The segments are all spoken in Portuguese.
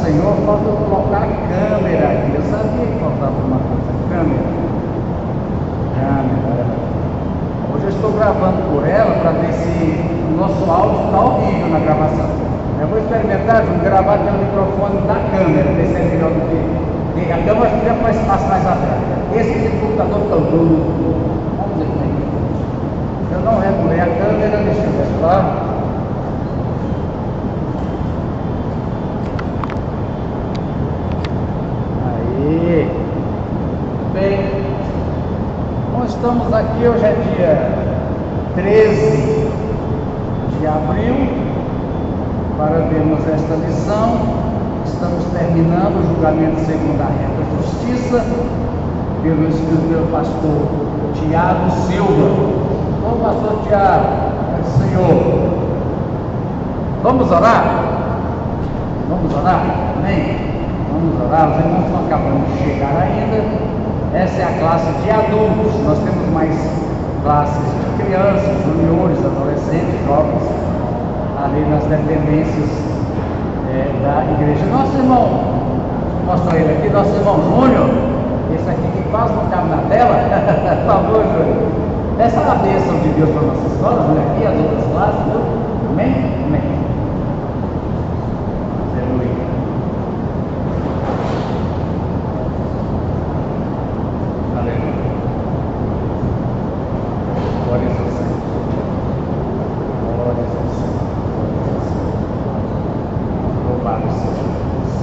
Senhor, falta eu colocar a câmera aqui. Eu sabia que faltava uma coisa, câmera. Hoje eu estou gravando por ela para ver se o nosso áudio está horrível na gravação. Eu vou experimentar, vou gravar pelo microfone da câmera, ver se é melhor do que a câmera fica com espaço mais atrás. Esse computador está duro. Vamos ver como é que eu não regulei a câmera, deixa eu ver lá. Aí. Bem, nós estamos aqui, hoje é dia 13 de abril, para vermos esta lição. Estamos terminando o julgamento segundo a reta justiça, pelo escrito do pastor Tiago Silva. Ô pastor Tiago, Senhor, vamos orar? Vamos orar? Amém? Vamos orar, os irmãos estão acabando de chegar ainda. Essa é a classe de adultos, nós temos mais classes de crianças, juniores, adolescentes, jovens, ali nas dependências da igreja. Nosso irmão, mostra ele aqui, nosso irmão Júnior, esse aqui que quase não cabe na tela, por favor, Júnior. Essa é a bênção de Deus para a nossa escola, olha aqui as outras classes, viu? Amém? Amém. Aleluia. Aleluia. Glória ao Senhor. Glória ao Senhor. Louvado seja Deus.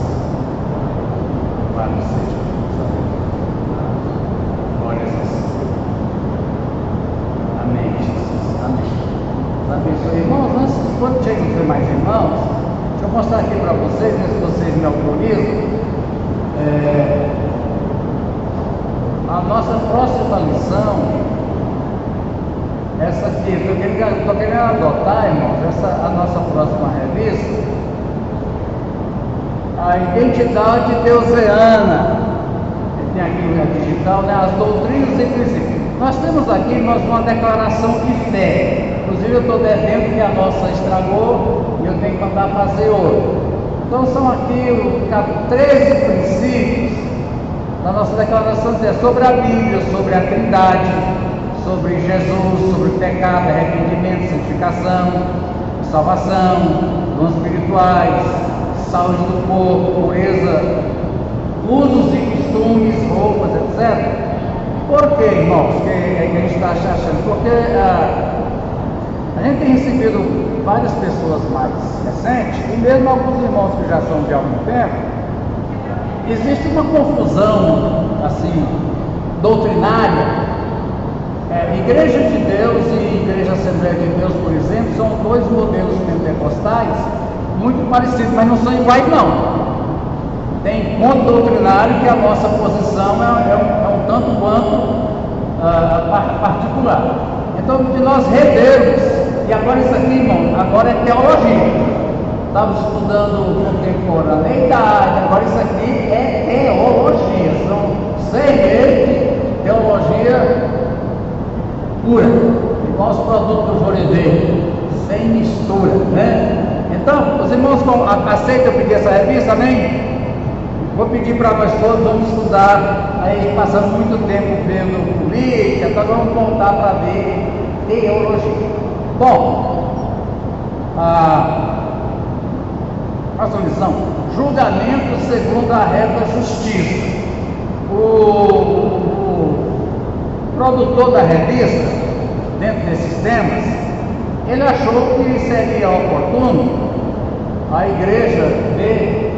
Louvado seja Deus. Glória ao Senhor. Amém, Jesus. Amém. Deus abençoe. Irmãos, antes, quando chegam mais irmãos, deixa eu mostrar aqui para vocês, ver se vocês me autorizam. A nossa próxima lição, essa aqui, estou querendo adotar, irmãos, a nossa próxima revista, a identidade deuseana. Tem aqui a digital, né? As doutrinas e princípios. Nós temos aqui, uma declaração de fé. Inclusive eu estou devendo que a nossa estragou e eu tenho que mandar fazer outra. Então são aqui os 13 princípios da nossa declaração de fé sobre a Bíblia, sobre a Trindade, sobre Jesus, sobre o pecado, arrependimento, santificação, salvação, dons espirituais, saúde do corpo, pureza, usos e costumes, roupas, etc. Por que, irmãos, que a gente está achando? Porque a gente tem recebido várias pessoas mais recentes, e mesmo alguns irmãos que já são de algum tempo, existe uma confusão, assim, doutrinária. Igreja de Deus e Igreja Assembleia de Deus, por exemplo, são dois modelos pentecostais muito parecidos, mas não são iguais, não. Tem ponto doutrinário que a nossa posição é um tanto quanto particular. Então, de nós revermos, e agora isso aqui, irmão, agora é teologia. Estava estudando contemporaneidade, agora isso aqui é teologia. São 6 meses de teologia pura, igual os produtos do Jorevê, sem mistura, né? Então, os irmãos aceitam pedir essa revista, amém? Vou pedir para nós todos, vamos estudar, aí passamos muito tempo vendo política, então vamos voltar para ver teologia. Bom, nossa lição, julgamento segundo a reta justiça. O produtor da revista, dentro desses temas, ele achou que seria oportuno a igreja ver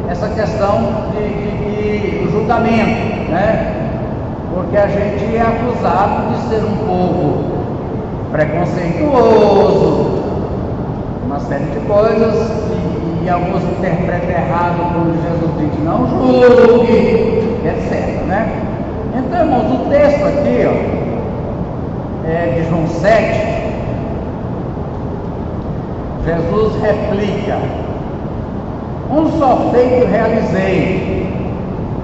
essa questão do julgamento, né? Porque a gente é acusado de ser um povo preconceituoso, uma série de coisas, e alguns interpretam errado quando Jesus diz não julgue, etc, né? Então, irmãos, o texto aqui, é de João 7, Jesus replica: um só feito realizei,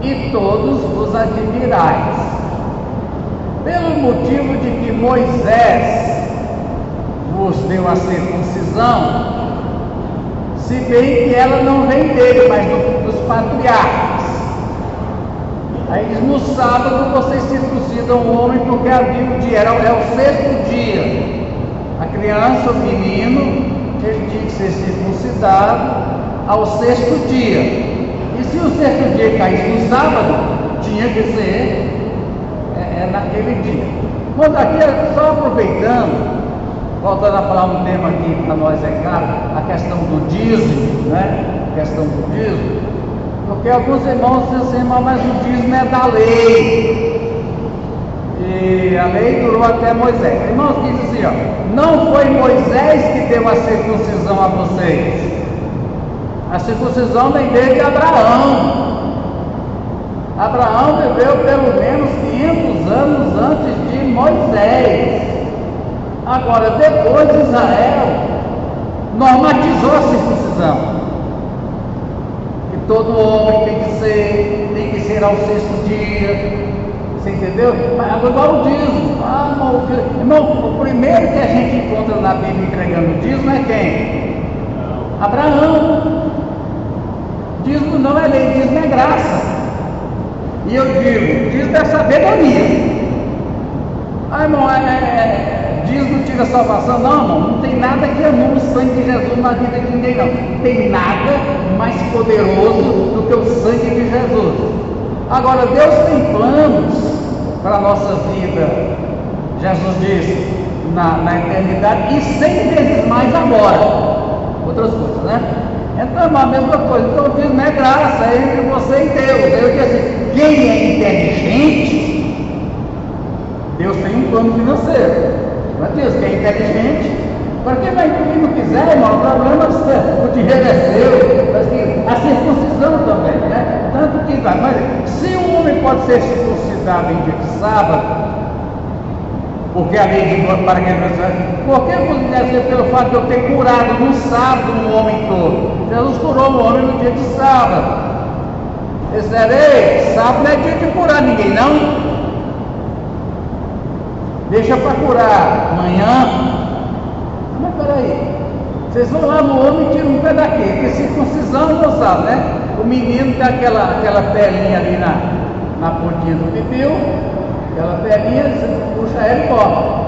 e todos vos admirais, pelo motivo de que Moisés vos deu a circuncisão, se bem que ela não vem dele, mas dos patriarcas. Aí diz, no sábado vocês circuncidam o homem porque havia o dia, é o sexto dia. A criança, o menino, ele tinha que ser circuncidado ao sexto dia. E se o sexto dia caísse no sábado, tinha que ser naquele dia. Mas aqui, só aproveitando, voltando a falar um tema aqui para nós é caro, a questão do dízimo, né? A questão do dízimo, porque alguns irmãos dizem assim, mas o dízimo é da lei, e a lei durou até Moisés. Irmãos, diz assim, ó, não foi Moisés que deu a circuncisão a vocês, a circuncisão vem desde Abraão. Abraão viveu pelo menos 500 anos antes de Moisés. Agora, depois Israel normatizou a circuncisão, que todo homem tem que ser ao sexto dia, você entendeu? Agora o dízimo, irmão, o primeiro que a gente encontra na Bíblia entregando o dízimo é quem? Abraão. Dízimo não é lei, dízimo é graça. E eu digo, dízimo é sabedoria. Irmão, dízimo tira a salvação? Não, irmão, não tem nada que anule o sangue de Jesus na vida de ninguém, não. Não tem nada mais poderoso do que o sangue de Jesus. Agora, Deus tem planos para a nossa vida, Jesus disse, na eternidade, e 100 vezes mais agora. Outras coisas, né? Então é a mesma coisa. Então o dízimo é graça, é entre você e Deus. Eu disse assim, quem é inteligente, Deus tem um plano financeiro. Mas Deus que é inteligente, para quem não quiser, irmão, o problema é o dinheiro é seu, a circuncisão também, né? Tanto que vai, mas se um homem pode ser circuncidado em dia de sábado, porque a lei de para que ele por que você deve ser pelo fato de eu ter curado no sábado um homem todo? Jesus curou o homem no dia de sábado. Ei, sábado não é dia de curar ninguém, não. Deixa para curar amanhã. Mas peraí, vocês vão lá no homem e tiram um pé daqui, porque circuncisão não sabe, né? O menino tem aquela pelinha ali na pontinha do pipiu, aquela pelinha, você puxa ela e corta.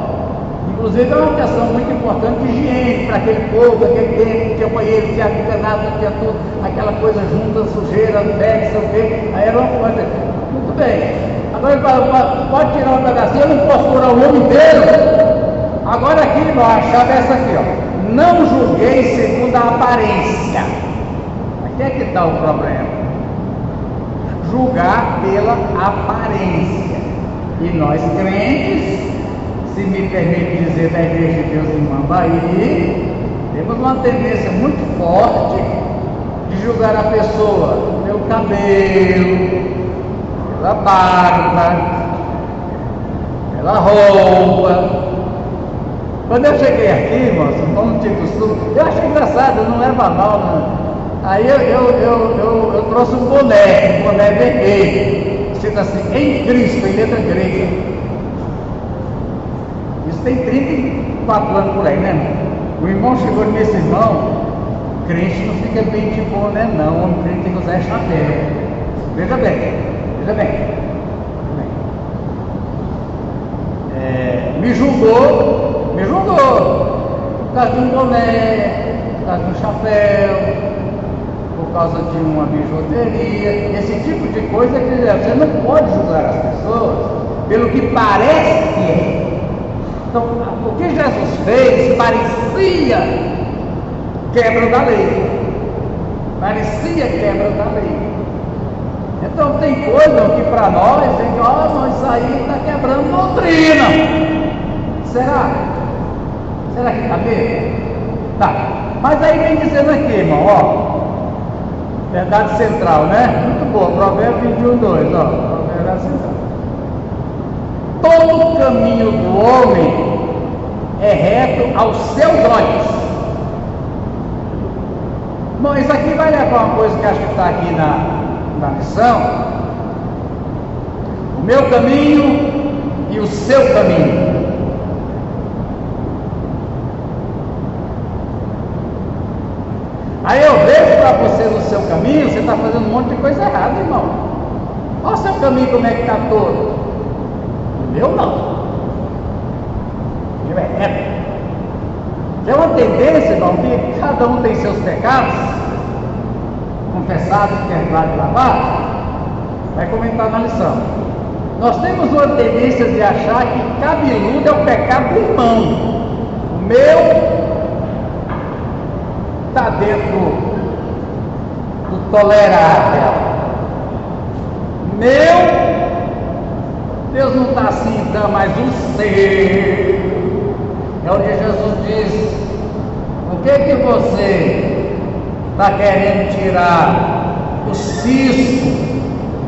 Inclusive é uma questão muito importante de higiene para aquele povo, aquele tempo, tinha banheiro, tinha arquitetado, tinha tudo, aquela coisa junta, sujeira, pele, sei o quê, aí era uma coisa. Muito bem. Agora pode tirar um pedacinho, eu não posso curar o homem inteiro. Agora aqui, a chave é essa aqui, ó. Não julguei segundo a aparência. Aqui é que está o problema. Julgar pela aparência. E nós crentes, se me permite dizer, da Igreja de Deus em Mambaí, temos uma tendência muito forte de julgar a pessoa pelo cabelo, pela barba, pela roupa. Quando eu cheguei aqui, irmãos, não tinha costume, eu achei engraçado, eu não leva mal, não. Aí eu trouxe um boné vermelho, escrito assim, em Cristo, em letra grega. Isso tem 34 anos por aí, né, irmão? O irmão chegou nesse irmão, crente não fica bem de boné, não, o homem crente tem que usar chapéu. Veja bem. Me julgou por causa de um boné, por causa de um chapéu, por causa de uma bijuteria, esse tipo de coisa que você não pode julgar as pessoas pelo que parece que é. Então, o que Jesus fez parecia quebra da lei. Então tem coisa que para nós, mas isso aí está quebrando doutrina. Será que está mesmo? Tá. Mas aí vem dizendo aqui, irmão, ó. Verdade central, né? Muito boa. Provérbios 21:2, ó. Verdade central. Todo caminho do homem é reto aos seus olhos. Bom, isso aqui vai levar uma coisa que acho que está aqui na lição. O meu caminho e o seu caminho. Aí eu vejo para você no seu caminho, você está fazendo um monte de coisa errada, irmão. Olha o seu caminho como é que está todo. O meu não. O meu é reto. É uma tendência, irmão, que cada um tem seus pecados, confessados, perdoados e lavados. Vai comentar na lição. Nós temos uma tendência de achar que cabeludo é o pecado do irmão. O meu está dentro do tolerável. Deus não está assim, então, mas o seu. É onde Jesus diz: o que você está querendo tirar o cisco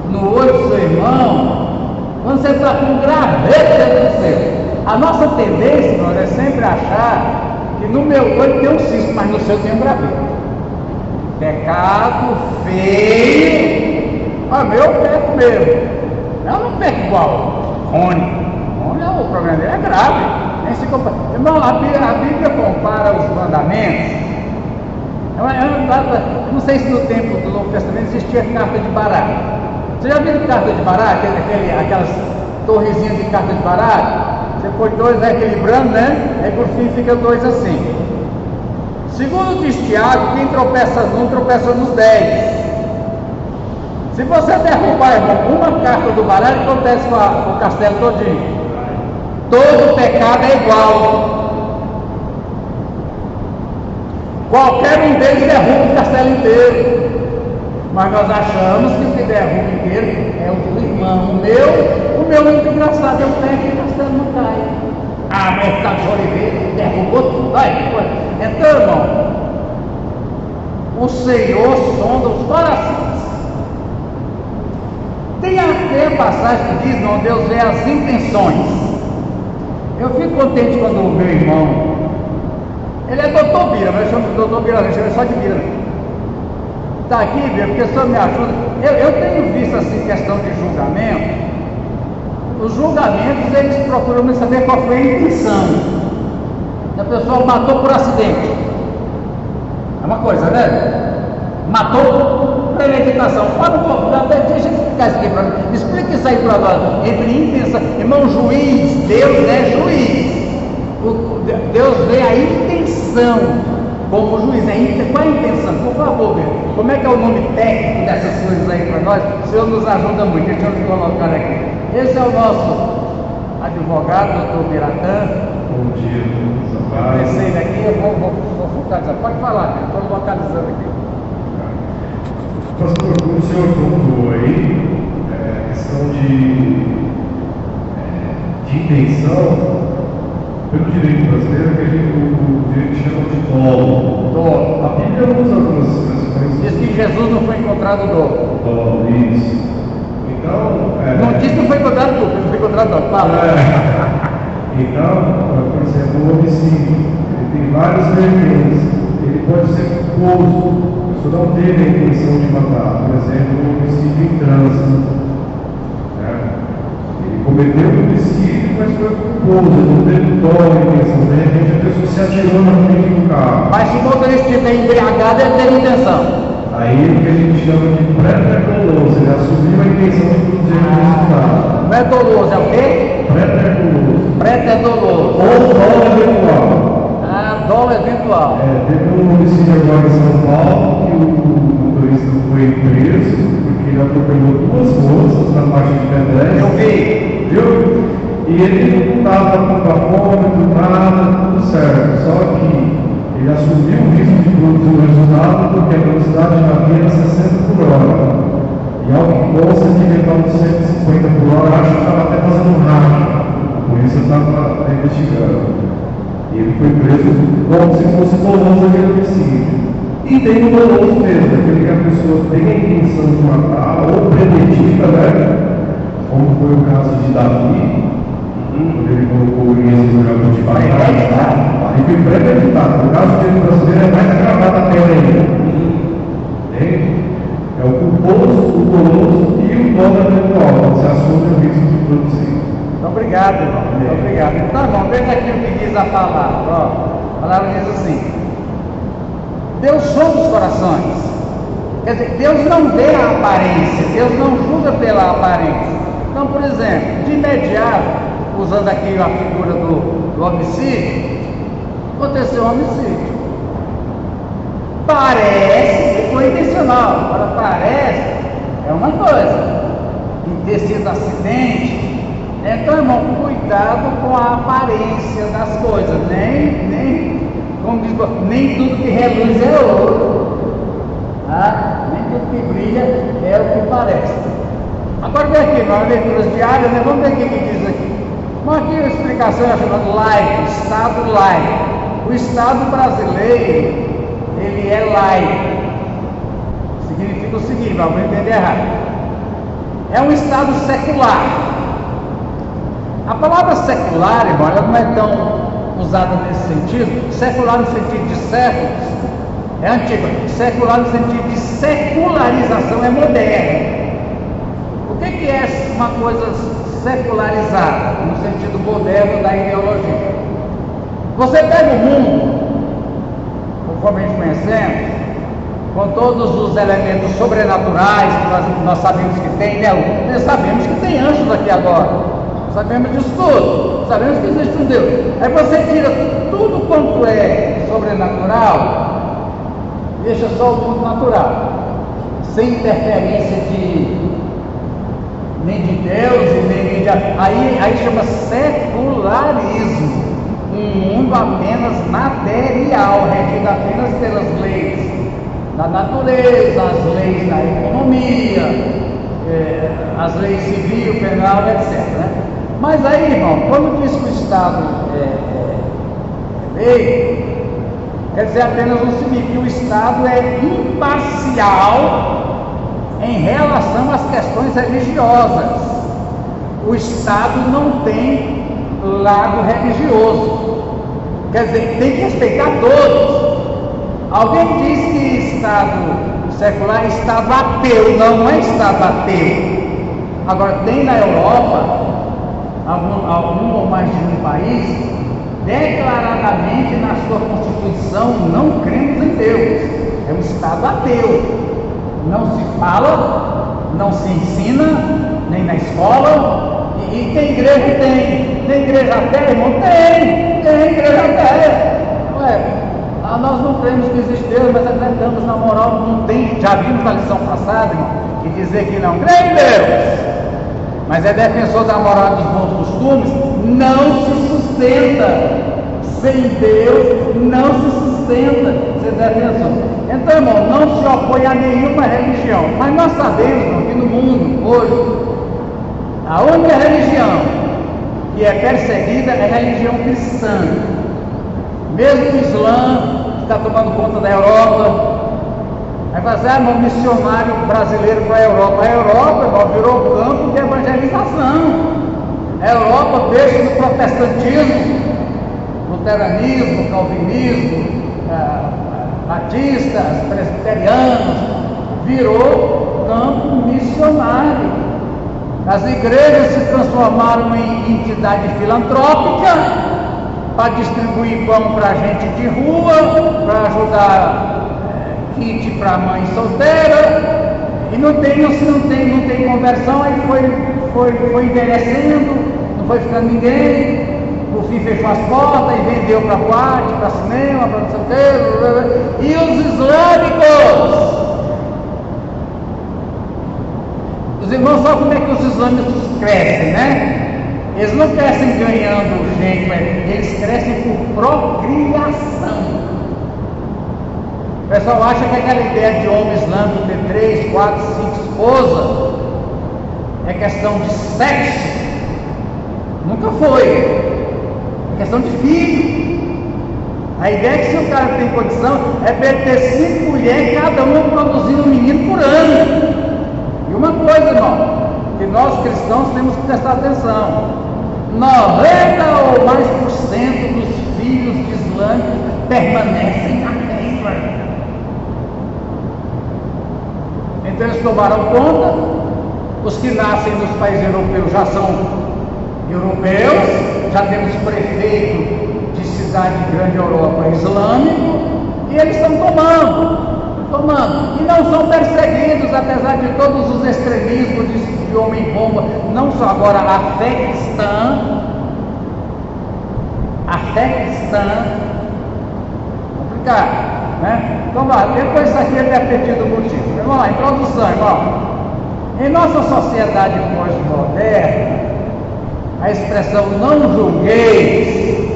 no olho do seu irmão, quando você está com um graveto dentro do seu? A nossa tendência, irmão, é sempre achar que no meu olho tem um cisco, mas no seu tem um graveto. Pecado feio. Ah, meu peco mesmo. Eu não peco igual Rony. O problema dele é grave. Nem se compara. Irmão, a Bíblia compara os mandamentos. Eu não sei se no tempo do Novo Testamento existia carta de baralho. Você já viu carta de baralho? Aquelas torrezinhas de carta de baralho? Você põe dois, vai equilibrando, né? Aí por fim fica dois assim. Segundo diz Tiago, quem tropeça num, tropeça nos 10. Se você derrubar, irmão, uma carta do baralho, o que acontece com o castelo todinho? Todo pecado é igual. Qualquer um deles derruba o castelo inteiro. Mas nós achamos que o que derruba inteiro é o do irmão. O meu é muito engraçado, eu pego e o castelo não cai. Ah, mas está de Oliveira, derrubou tudo. Então, irmão, o Senhor sonda os corações. Tem até a passagem que diz, não, Deus vê as intenções. Eu fico contente quando o meu irmão, ele é doutor Bira, mas eu chamo de doutor Bira, eu chamo só de Bira. Está aqui, Bira, porque o senhor me ajuda. Eu tenho visto assim, questão de julgamento. Os julgamentos, eles procuram saber qual foi a intenção. A pessoa matou por acidente. É uma coisa, né? Matou premeditação. Deixa eu explicar isso aqui para mim. Explica isso aí para nós. Entre intenção. Irmão, juiz, Deus é juiz. Deus vê a intenção como juiz. Qual é a intenção? Por favor, meu. Como é que é o nome técnico dessas coisas aí para nós? O senhor nos ajuda muito. Deixa eu colocar aqui. Esse é o nosso advogado, doutor Biratã. Bom dia, doutor. Esse daqui, eu vou focalizar. Pode falar, estou localizando aqui. Pastor, como o senhor pontuou aí, a questão de intenção, pelo direito brasileiro, que o direito chama de dolo. A Bíblia usa algumas expressões. Diz que Jesus não foi encontrado dolo. Dolo, isso. Então. Não diz que não foi encontrado dolo, não foi encontrado dolo. Fala. Então, por exemplo, o homicídio, ele tem várias vertentes. Ele pode ser culposo. Se não teve a intenção de matar, por exemplo, um homicídio em trânsito, né? Ele cometeu um homicídio, mas foi culposo, não teve toda a intenção. De repente a pessoa se atirou na frente do carro. Mas se o motorista estiver embriagado, ele teve intenção. Aí o que a gente chama de pré-doloso, ele assumiu a intenção de produzir o resultado. Não é doloso, é o quê? Pré-doloso. Pré-doloso. Ou dolo eventual. Dolo eventual. Teve um homicídio agora em São Paulo que o motorista foi preso porque ele atropelou duas moças na faixa de pedestre. Eu vi. Viu? E ele não estava com bafômetro, nada, tudo certo. Só que ele assumiu o risco de produzir o resultado porque a velocidade na via era 60 por hora. E ao que consta que ele estava de 150 por hora, acho que estava até fazendo rádio. Por isso eu estava investigando. E ele foi preso como se fosse doloso aquele homicídio. E tem o doloso mesmo, aquele que a pessoa tem a intenção de matar, ou premedita, né? Como foi o caso de Davi, quando ele colocou o Urias no jogo de batata. Ele foi premeditado. No caso dele brasileiro é mais gravado a pena ainda. É o culposo, o doloso e o dolo eventual. Você assume o risco de produzir. Obrigado, irmão. Obrigado. Então, irmão, veja aqui o que diz a palavra. Ó, a palavra diz assim: Deus sonda os corações. Quer dizer, Deus não vê a aparência, Deus não julga pela aparência. Então, por exemplo, de imediato, usando aqui a figura do homicídio, aconteceu um homicídio. Parece que foi intencional, agora parece é uma coisa, em ter sido acidente. Então, irmão, cuidado com a aparência das coisas, como diz, nem tudo que reluz é ouro, tá? Nem tudo que brilha é o que parece. Agora vem aqui, nas leituras diárias, né? Vamos ver o que diz aqui. Bom, aqui a explicação é chamada laico, Estado laico. O Estado brasileiro, ele é laico. Significa o seguinte, não vou entender errado. É um Estado secular. A palavra secular, irmão, ela não é tão usada nesse sentido. Secular no sentido de séculos é antigo. Secular no sentido de secularização é moderno. O que é uma coisa secularizada no sentido moderno da ideologia? Você pega o mundo, conforme a gente conhecemos, com todos os elementos sobrenaturais que nós sabemos que tem, né? Nós sabemos que tem anjos aqui agora. Sabemos disso tudo, sabemos que existe um Deus. Aí você tira tudo quanto é sobrenatural, deixa só o mundo natural, sem interferência nem de Deus e nem de... Aí chama secularismo, um mundo apenas material, regido apenas pelas leis da natureza, as leis da economia, as leis civil, penal, etc. Né? Mas aí, irmão, quando diz que o Estado é lei, quer dizer apenas o seguinte, que o Estado é imparcial em relação às questões religiosas. O Estado não tem lado religioso, quer dizer, tem que respeitar todos. Alguém diz que Estado secular é Estado ateu, não é Estado ateu. Agora, tem na Europa algum ou mais de um país, declaradamente na sua Constituição, não cremos em Deus. É um Estado ateu. Não se fala, não se ensina, nem na escola. E tem igreja? Tem igreja até, irmão? Tem igreja até. Nós não cremos que existe Deus, mas acreditamos na moral, não tem. Já vimos na lição passada, irmão, que dizer que não crê em Deus, mas é defensor da moral dos bons costumes, não se sustenta. Sem Deus não se sustenta ser defensor. Então, irmão, não se opõe a nenhuma religião. Mas nós sabemos, irmão, que no mundo, hoje, a única religião que é perseguida é a religião cristã. Mesmo o Islã, que está tomando conta da Europa, vai fazer um missionário brasileiro para a Europa. A Europa, irmão, virou campo de evangelização. A Europa, berço do protestantismo, luteranismo, calvinismo, batistas, presbiterianos, virou campo missionário. As igrejas se transformaram em entidade filantrópica para distribuir pão para gente de rua, para ajudar kit para mãe solteira, e não tem conversão. Aí foi envelhecendo, não foi ficando ninguém. Por fim fechou as portas e vendeu para boate, para cinema, para não sei o quê. E os islâmicos? Os irmãos sabem como é que os islâmicos crescem, né? Eles não crescem ganhando gente, eles crescem por procriação. O pessoal acha que aquela ideia de homem islâmico ter 3, 4, 5 esposas é questão de sexo. Nunca foi. Questão de filho. A ideia é que se o cara tem condição é para ele ter 5 mulheres, cada uma produzindo um menino por ano. E uma coisa, irmão, que nós cristãos temos que prestar atenção: 90 ou mais por cento dos filhos de islâmicos permanecem na terra. Então eles tomaram conta. Os que nascem nos países europeus já são europeus, já temos prefeito de cidade grande Europa islâmico, e eles estão tomando. tomando. E não são perseguidos, apesar de todos os extremismos de homem-bomba. Não só agora a fé cristã, complicado, né? Então vá, depois disso aqui ele deve ter tido motivo. Vamos lá, introdução, irmão. Em nossa sociedade pós-moderna, a expressão não julgueis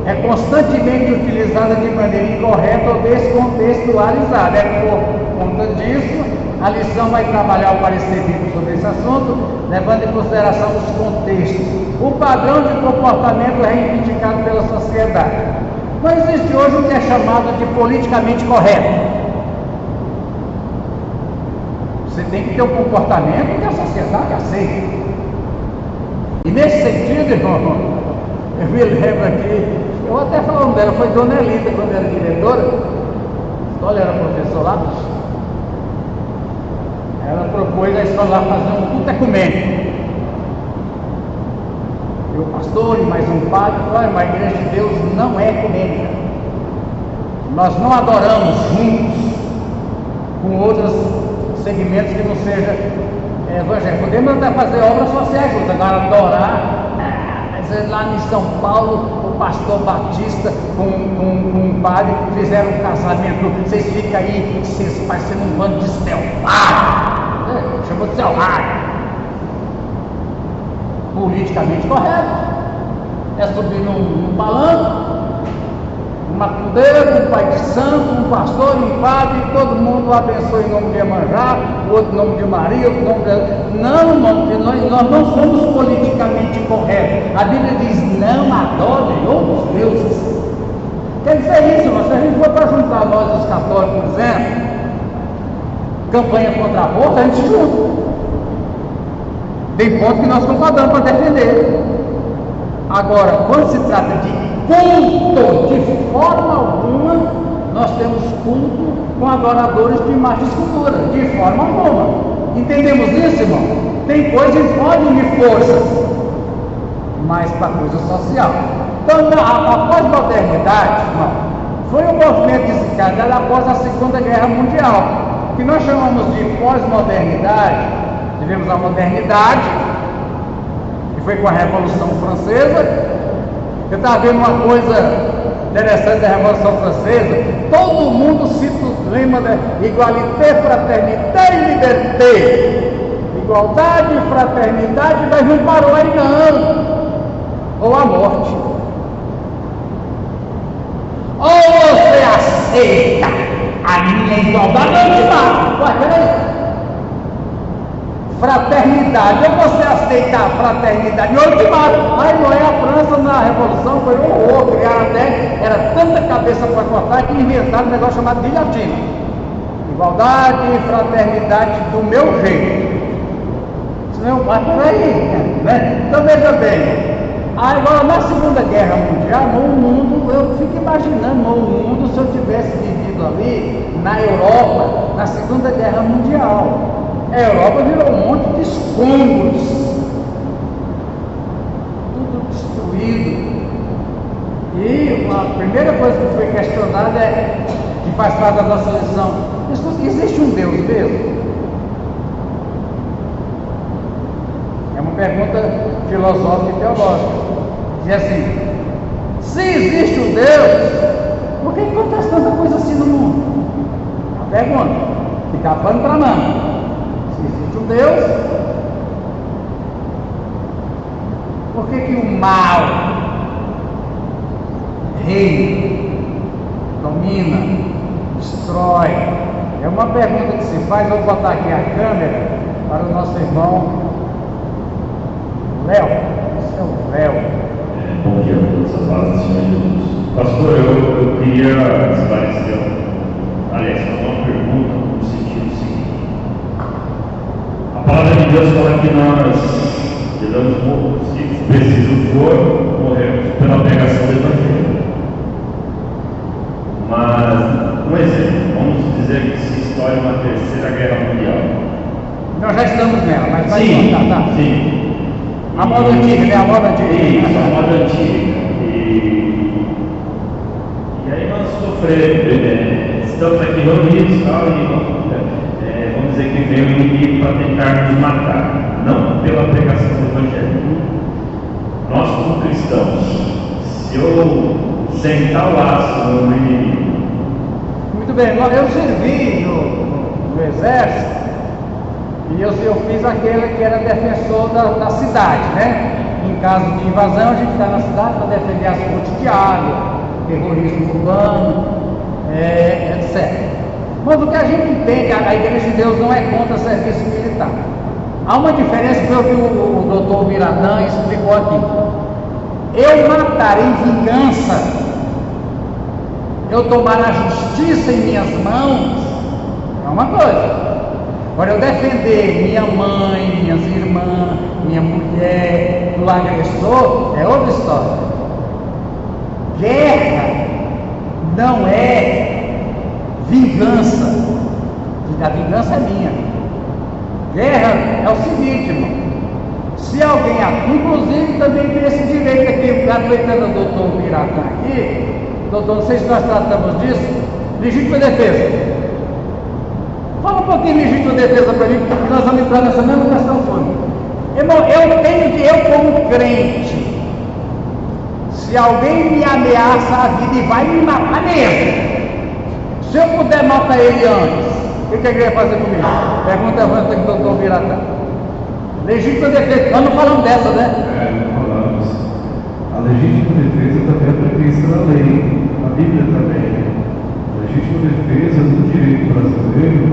é constantemente utilizada de maneira incorreta ou descontextualizada. É por conta disso, a lição vai trabalhar o parecer bíblico sobre esse assunto, levando em consideração os contextos. O padrão de comportamento é reivindicado pela sociedade. Não existe hoje o que é chamado de politicamente correto. Você tem que ter um comportamento que a sociedade aceita. E nesse sentido, irmão, eu me lembro aqui, eu até falando dela, foi Dona Elida, quando era diretora, olha, era professor lá, ela propôs a escola lá fazer um culto ecumênico. E o pastor e mais um padre falaram, mas a igreja de Deus não é ecumênica. Nós não adoramos juntos com outros segmentos que não seja evangélico. Podemos até fazer obras sociais juntos, agora adorar. Lá em São Paulo, o pastor Batista com um padre fizeram um casamento. Vocês ficam aí, vocês parecendo um bando de selvagem. Chamou de selvagem. Politicamente correto. É subir num palanque, um macumbeiro, um pai de santo, um pastor e um padre, e todo mundo abençoa em nome de Iemanjá, o outro em nome de Maria, outro em nome de... Não, irmão, nós não somos politicamente corretos. A Bíblia diz, não adorem outros deuses. Quer dizer isso, irmão, se a gente for para juntar nós, os católicos, por exemplo, campanha contra a aborto, a gente junta. Tem ponto que nós concordamos para defender. Agora, quando se trata de culto, de forma alguma, nós temos culto com adoradores de imagem e escultura, de forma alguma. Entendemos isso, irmão? Tem coisa que pode unir forças, mas para coisa social. Então, a pós-modernidade, irmão, foi um movimento desencadeado após a Segunda Guerra Mundial, que nós chamamos de pós-modernidade. Tivemos a modernidade, que foi com a Revolução Francesa. Eu estava vendo uma coisa interessante da Revolução Francesa. Todo mundo cita o lema da igualité, fraternité e liberté. Igualdade, fraternidade, mas não parou aí não. Ou a morte. Ou você aceita a minha igualdade, ou eu te mato. Ué, peraí. Fraternidade, ou você aceita a fraternidade, ou eu te mato. Aí não é a França na Revolução, foi um horror, criaram até, era tanta cabeça para cortar que inventaram um negócio chamado guilhotina. Igualdade e fraternidade do meu jeito. Não, mas peraí, né? Então veja bem, agora na Segunda Guerra Mundial, o mundo, eu fico imaginando o mundo se eu tivesse vivido ali na Europa, na Segunda Guerra Mundial. A Europa virou um monte de escombros, tudo destruído. E a primeira coisa que foi questionada é, que faz parte da nossa lição, existe um Deus mesmo? É uma pergunta filosófica e teológica. Diz assim, se existe um Deus, por que acontece tanta coisa assim no mundo? A pergunta, fica pano para mão. Se existe um Deus, por que o mal reina, domina, destrói? É uma pergunta que se faz. Vou botar aqui a câmera para o nosso irmão Léo. Esse é o Léo. Bom dia a todos, a paz do Senhor Jesus. Pastor, eu queria esclarecer, aliás, fazer uma pergunta no sentido seguinte. A palavra de Deus fala que nós devemos, se preciso for, morremos pela pregação do Evangelho. Mas, um exemplo, vamos dizer que se estoure uma terceira guerra mundial. Nós já estamos nela, mas vai contar, tá? Sim. A moda antiga, né? A moda antiga. Isso, a moda antiga. E aí nós sofremos, estamos aqui reunidos tal, e vamos dizer que veio o inimigo para tentar nos matar, não pela pregação do Evangelho. Nós, como cristãos, se eu sentar o laço no inimigo. Muito bem, eu servi no exército e eu fiz aquele que era defensor da cidade, né? Em caso de invasão, a gente está na cidade para defender as fontes de água, terrorismo urbano, etc. Mas o que a gente entende, a Igreja de Deus não é contra serviço militar. Há uma diferença que eu vi o doutor Miradã explicou aqui. Eu matar em vingança, eu tomar a justiça em minhas mãos, é uma coisa. Agora, eu defender minha mãe, minhas irmãs, minha mulher do agressor, é outra história. Guerra não é vingança. A vingança é minha. Guerra é o seguinte, irmão. Se alguém, inclusive também tem esse direito aqui, aproveitando o doutor Miratã aqui, doutor, não sei se nós tratamos disso, legítima defesa. Fala um pouquinho de legítima defesa para mim, porque nós vamos entrar nessa mesma questão toda. Irmão, eu como crente, se alguém me ameaça a vida e vai me matar mesmo, se eu puder matar ele antes, o que a igreja vai fazer comigo? Pergunta aqui do doutor Miratã. Legítima defesa, nós não falamos dessa, né? Não falamos. A legítima defesa também é prevista na lei, na Bíblia também. A legítima defesa do direito brasileiro,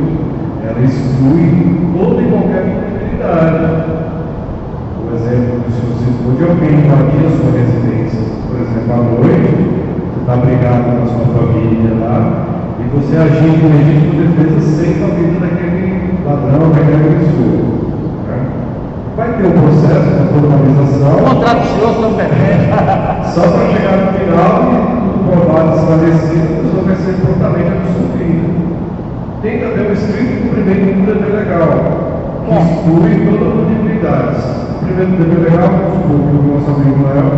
ela exclui toda e qualquer possibilidade. Por exemplo, se você for de alguém invadir a sua residência, por exemplo, à noite, você está brigado com a sua família lá, e você agir com legítima defesa sem a vida daquele ladrão, daquele agressor. Vai ter um processo de formalização. O contrato de senhor não permite. Só para chegar no final e tudo provado, esclarecido, a pessoa vai ser prontamente absolvida. Tem também o estrito cumprimento do dever legal, que exclui todas as possibilidades. O primeiro dever legal, o nosso amigo Léo,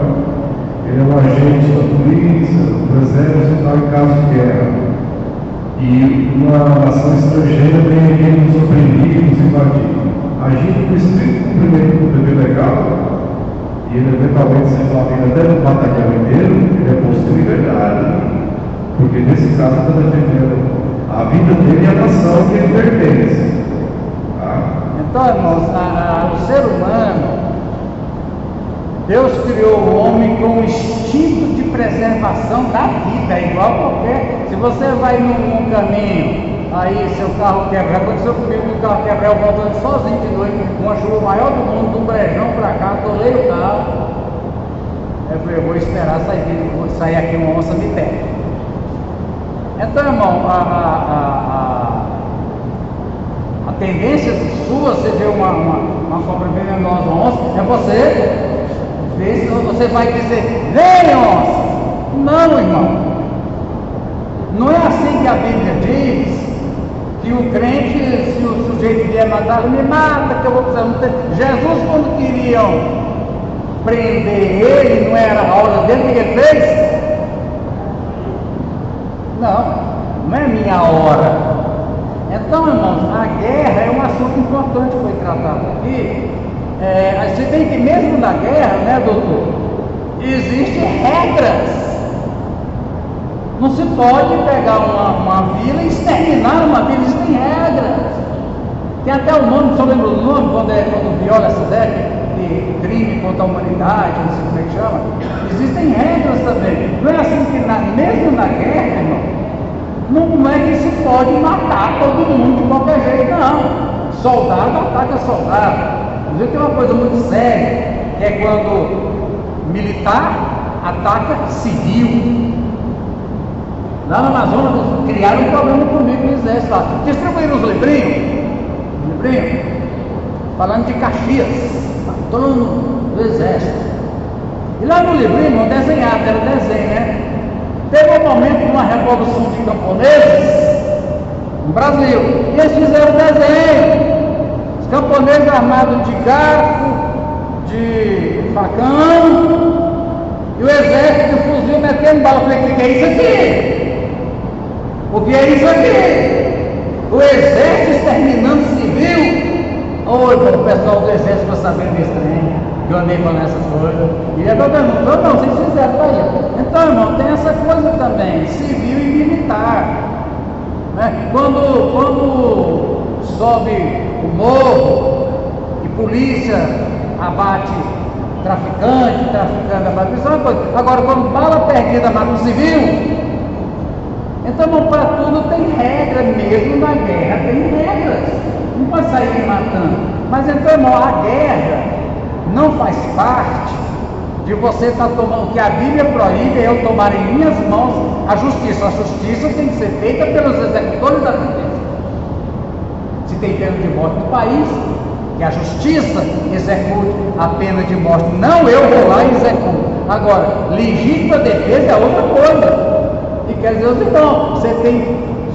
ele é um agente da polícia, do exército e tal, em caso de guerra. E uma nação estrangeira tem que nos oprimir, nos invadir. Agindo com estrito cumprimento do dever legal, e ele eventualmente se envolve até no batalhão inteiro, ele é posto em liberdade, porque nesse caso está defendendo a vida dele e a nação que ele pertence. Tá? Então, irmãos, o ser humano, Deus criou o homem com um instinto de preservação da vida, é igual qualquer. Se você vai num caminho, aí seu carro quebra, aconteceu comigo, o carro quebra, eu voltando sozinho de noite, uma chuva maior do mundo, do brejão para cá, atolei o carro. Eu falei, eu vou esperar sair aqui uma onça me pega. Então, irmão, a tendência sua, você vê uma cobra venenosa, uma onça, é você ver se você vai dizer, vem onça! Não, irmão. Não é assim que a Bíblia diz. Que o crente, se o sujeito vier matar, ele me mata, que eu vou precisar. Jesus, quando queriam prender ele, não era a hora dele, o que ele fez? Não é minha hora. Então, irmãos, a guerra é um assunto importante que foi tratado aqui. Você tem que, mesmo na guerra, né, doutor? Existem regras. Não se pode pegar uma vila e exterminar uma vila, existem regras. Tem até o nome, só lembro do nome, quando viola essa ideia de crime contra a humanidade, não sei como é que chama. Existem regras também. Não é assim que, mesmo na guerra, irmão, não é que se pode matar todo mundo de qualquer jeito, não. Soldado ataca soldado. Inclusive tem uma coisa muito séria, que é quando militar ataca civil. Lá no Amazonas criaram um problema comigo no exército lá. Distribuíram os livrinhos, falando de Caxias, patrono do exército. E lá no livrinho, desenhado, era desenho, né? Teve um momento de uma revolução de camponeses no Brasil, e eles fizeram desenho. Os camponeses armados de garfo, de facão, e o exército de fuzil metendo bala. Eu falei, o que é isso aqui? Porque é isso aqui. O exército exterminando civil. Oi, o pessoal do exército para saber desse trem. Eu andei falando essas coisas. E é todo mundo, não, vocês fizeram para aí. Então, irmão, tem essa coisa também, civil e militar. Né? Quando sobe o morro e polícia abate traficante abate, isso é uma coisa. Agora, quando bala perdida mata um civil, então para tudo tem regra, mesmo na guerra tem regras. Não pode sair matando. Mas então, irmão, a guerra não faz parte de você estar tomando, o que a Bíblia proíbe é eu tomar em minhas mãos a justiça. A justiça tem que ser feita pelos executores da sentença. Se tem pena de morte no país, que a justiça execute a pena de morte. Não eu vou lá e executo. Agora, legítima defesa é outra coisa. E quer dizer, irmão, se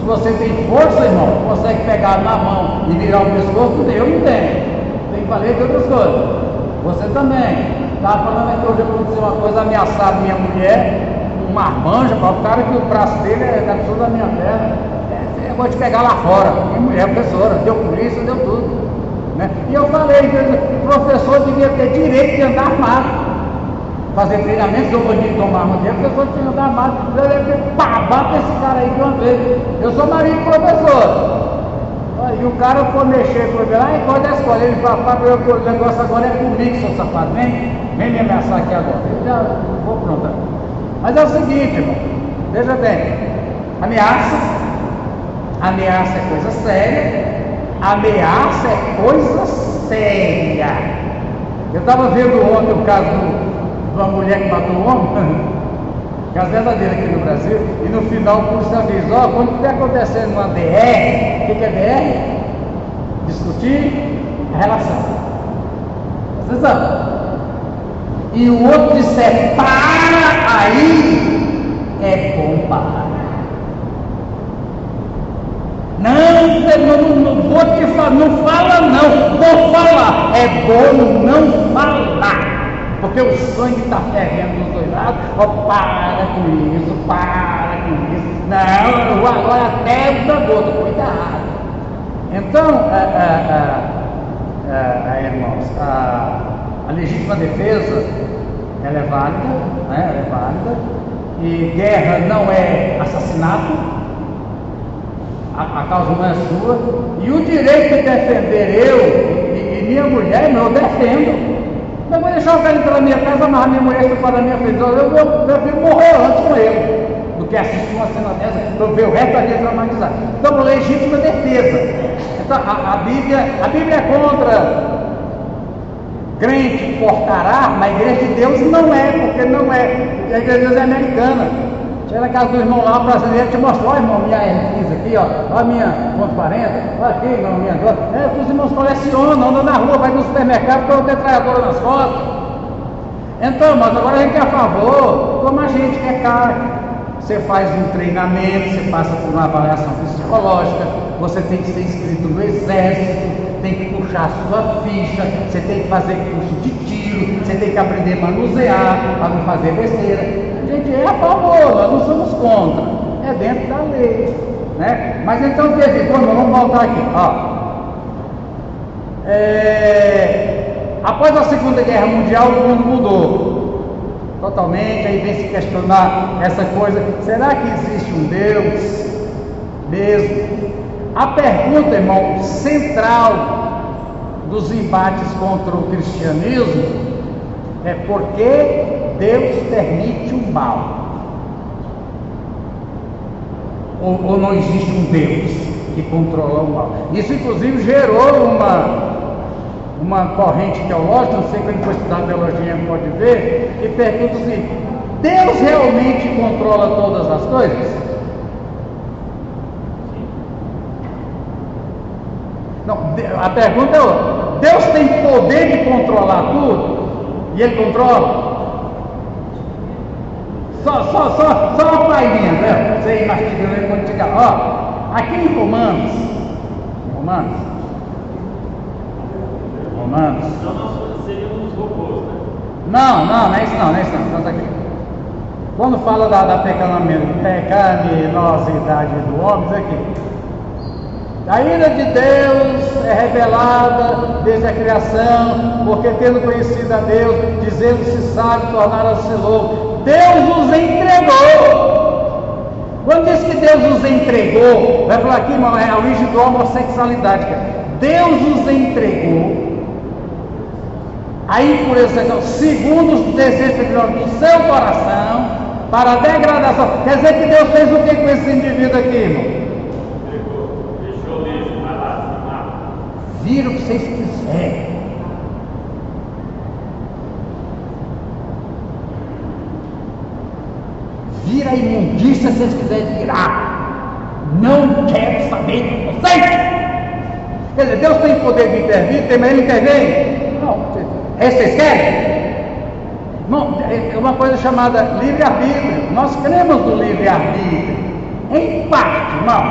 você tem força, irmão, consegue pegar na mão e virar o pescoço, eu não tenho. Tem que valer de outras coisas. Você também. Estava falando aqui hoje, aconteceu uma coisa, ameaçaram minha mulher, um marmanjo, o cara que o braço dele é da pessoa da minha perna. Eu vou te pegar lá fora. Minha mulher, professora, deu polícia, deu tudo. Né? E eu falei, o professor devia ter direito de andar armado. Fazer treinamento, se eu vou tomar arma dele, o professor tinha que andar armado. Eu devia ter, bata esse cara aí de uma vez. Eu sou marido do professor. E o cara foi mexer com ele lá, e quando a escola, ele falou, o negócio agora é comigo, seu safado, vem me ameaçar aqui agora. Eu já vou pronto. Mas é o seguinte, irmão, veja bem, ameaça é coisa séria, ameaça é coisa séria. Eu estava vendo ontem o caso de uma mulher que matou um homem, caso verdadeiro aqui no Brasil, e no final o policial diz, quando estiver acontecendo uma DR, o que é DR? Discutir a relação. Vocês sabem? E o outro disser, para aí, é bom parar. Não vou te falar, não fala não, vou falar, é bom não falar. Porque o sangue está fervendo dos dois lados. Para com isso. Não, agora até da gota, cuidado. Então, irmãos, a legítima defesa, ela é válida, né? Ela é válida. E guerra não é assassinato. A causa não é sua. E o direito de defender eu e minha mulher, eu defendo. Eu vou deixar o cara entrar na minha casa, amarrar minha mulher e para a minha frente. Eu prefiro morrer antes com ele do que assistir uma cena dessa, eu ver o resto da vida traumatizado. Então, legítima defesa. Então, a Bíblia é contra crente portar arma, a igreja de Deus não é, porque não é. A igreja de Deus é americana. Chega na casa do irmão lá, o brasileiro te mostra, ó irmão, minha R15 aqui, ó a minha ponto 40, olha aqui, irmão, minha dor. Os irmãos colecionam, andam na rua, vai no supermercado com a metralhadora nas costas. Então, mas agora a gente é a favor, como a gente quer carne. Você faz um treinamento, você passa por uma avaliação psicológica, você tem que ser inscrito no exército, tem que puxar a sua ficha, você tem que fazer curso de tiro, você tem que aprender a manusear para não fazer besteira. A gente é a favor, nós não somos contra, é dentro da lei, né? Mas então, vamos voltar aqui, após a Segunda Guerra Mundial, o mundo mudou totalmente, aí vem se questionar essa coisa, será que existe um Deus mesmo? A pergunta, irmão, central dos embates contra o cristianismo é por que Deus permite o mal? Ou não existe um Deus que controla o mal? Isso inclusive gerou uma corrente teológica, não sei quem for estudar teologia pode ver, que pergunta assim, Deus realmente controla todas as coisas? Não, a pergunta é outra. Deus tem poder de controlar tudo? E Ele controla? Só uma palhinha, né? Você ir mastigando aí quando chegar. Aqui em Romanos. Então nós seríamos robôs, né? Não é isso não. Então tá aqui. Quando fala da pecaminosidade do homem, diz aqui: a ira de Deus é revelada desde a criação, porque tendo conhecido a Deus, dizendo-se sábio, tornaram-se loucos. Deus os entregou. Quando diz que Deus os entregou, vai falar aqui, irmão, é a origem da homossexualidade, cara. Deus os entregou a impureza segundo os desejos do seu coração, para a degradação. Quer dizer que Deus fez o que com esse indivíduo aqui, irmão? Vira o que vocês quiserem. Vira a imundícia se vocês quiserem virar. Não quero saber de vocês. Quer dizer, Deus tem poder de intervir, tem, mas ele intervém? Não. Vocês querem? Não, é uma coisa chamada livre-arbítrio. Nós cremos no livre-arbítrio. Em parte, irmão.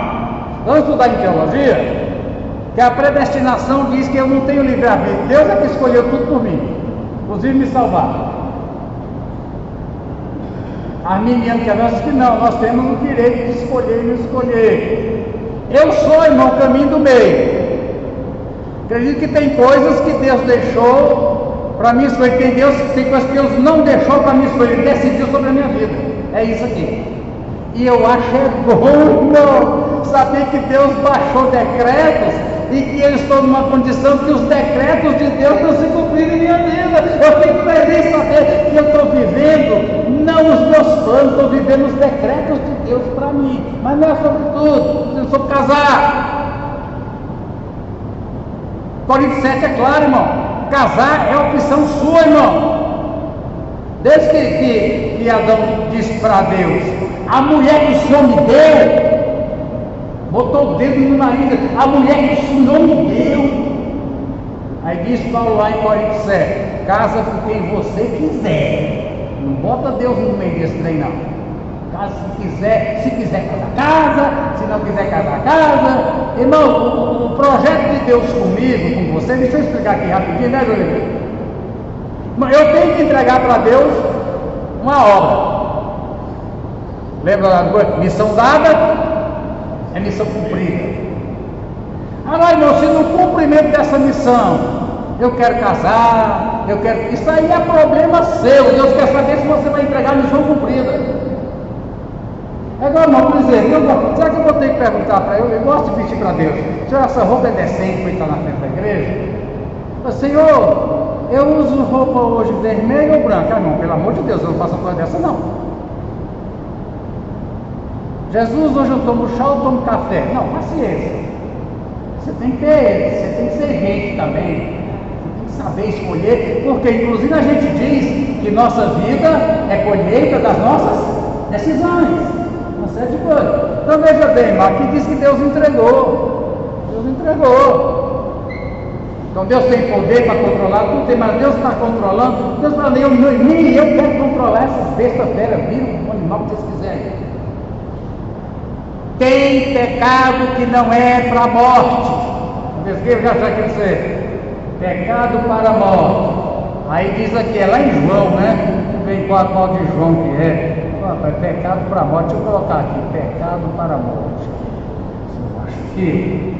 Vamos estudar em teologia, que a predestinação diz que eu não tenho livre-arbítrio. Deus é que escolheu tudo por mim, inclusive me salvar. Arminiano que diz que não, nós temos o direito de escolher e não escolher. Eu sou, irmão, o caminho do meio. Acredito que tem coisas que Deus deixou para mim escolher. Tem coisas que Deus não deixou para mim escolher. Ele decidiu sobre a minha vida. É isso aqui. E eu acho bom, irmão, saber que Deus baixou decretos e que eu estou numa condição que os decretos de Deus não se cumpriram em minha vida. Eu fico feliz em saber que eu estou vivendo não os meus planos, estou vivendo os decretos de Deus para mim. Mas não é sobre tudo, não sobre casar. Coríntios 7 é claro, irmão. Casar é opção sua, irmão. Desde que Adão disse para Deus: a mulher que o Senhor me deu, botou o dedo no nariz, a mulher que o Senhor me deu. Aí diz Paulo lá em Coríntios 7: casa com quem você quiser. Não bota Deus no meio desse trem, não. Casa se quiser casa, se não quiser casa. Irmão, o projeto de Deus comigo, com você, deixa eu explicar aqui rapidinho, né, Júlio? Eu tenho que entregar para Deus uma obra. Lembra lá do coisa? Missão dada é missão cumprida. Agora, irmão, se no cumprimento dessa missão eu quero casar, isso aí é problema seu. Deus quer saber se você vai entregar a missão cumprida. Agora, irmão, por exemplo, será que eu vou ter que perguntar para ele? Eu gosto de pedir para Deus: Senhor, essa roupa é decente para estar na frente da igreja? Senhor, eu uso roupa hoje vermelha ou branca? Irmão, pelo amor de Deus, eu não faço uma coisa dessa, não. Jesus, hoje eu tomo chá ou tomo café? Não, paciência. Você tem que ser gente também. Saber escolher, porque inclusive a gente diz que nossa vida é colheita das nossas decisões, uma série de coisas. Então veja bem, aqui diz que Deus entregou. Então Deus tem poder para controlar tudo, mas Deus está controlando. Deus fala: nem eu quero controlar essas bestas-feiras, vira o animal que vocês quiserem. Tem pecado que não é para a morte. Eu já quer dizer pecado para a morte. Aí diz aqui, é lá em João, né? Vem qual de João que é. Pecado para a morte. Deixa eu colocar aqui: pecado para a morte. Eu acho que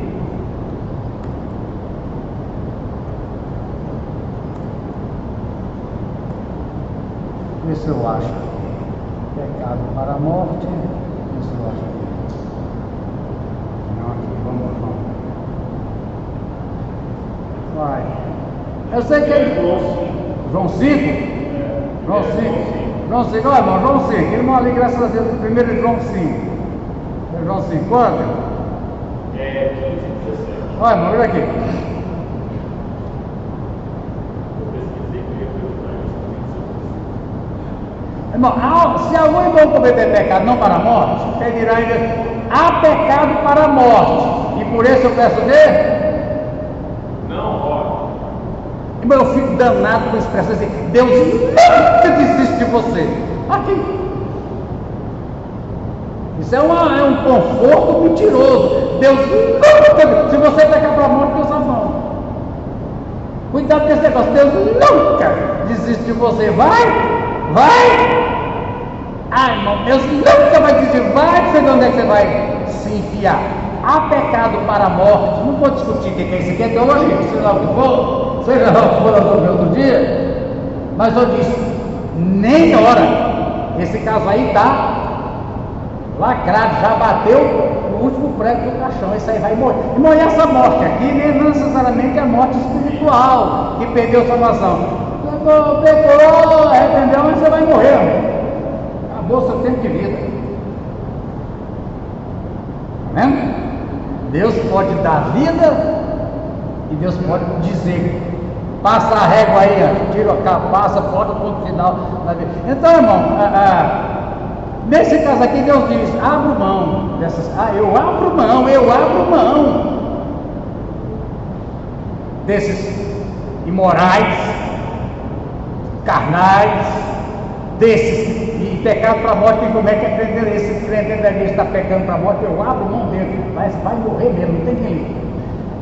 ver se eu acho. Pecado para a morte. Ver se eu acho. Não, aqui, vamos. Vai. Eu sei que ele. João 5? João 5. Olha, irmão, João 5. Irmão ali, graças a Deus, primeiro João 5. É João 5, quanto? 15:17. Olha, irmão, olha aqui. Irmão, se algum irmão cometer pecado não para a morte, ele dirá ainda: há pecado para a morte. E por isso eu peço dele. Irmão, eu fico danado com a expressão assim: Deus nunca desiste de você. Aqui. Isso é um conforto mentiroso. Deus nunca. Se você pecar para a morte, Deus salva. Cuidado com esse negócio. Deus nunca desiste de você. Vai. Ah, irmão, Deus nunca vai dizer, vai dizer onde é que você vai se enfiar. Há pecado para a morte. Não vou discutir o que é isso aqui, é teologia, seja lá o que for, seja lá o que for outro dia. Mas eu disse, nem hora. Esse caso aí está lacrado, já bateu no último prego do caixão. Esse aí vai morrer. Irmão, e essa morte aqui nem necessariamente é a morte espiritual que perdeu salvação. Pecou, arrependeu, mas você vai morrer, irmão. Acabou seu tempo de vida. Tá vendo? Deus pode dar vida e Deus pode dizer, passa a régua aí, tira a capa, passa, bota o ponto final da vida. Então, irmão, nesse caso aqui Deus diz, abro mão dessas, eu abro mão desses imorais, carnais, desses e pecado para a morte. Como é que é crente? Esse crente está pecando para a morte, eu abro mão dele, mas vai morrer mesmo, não tem quem liga.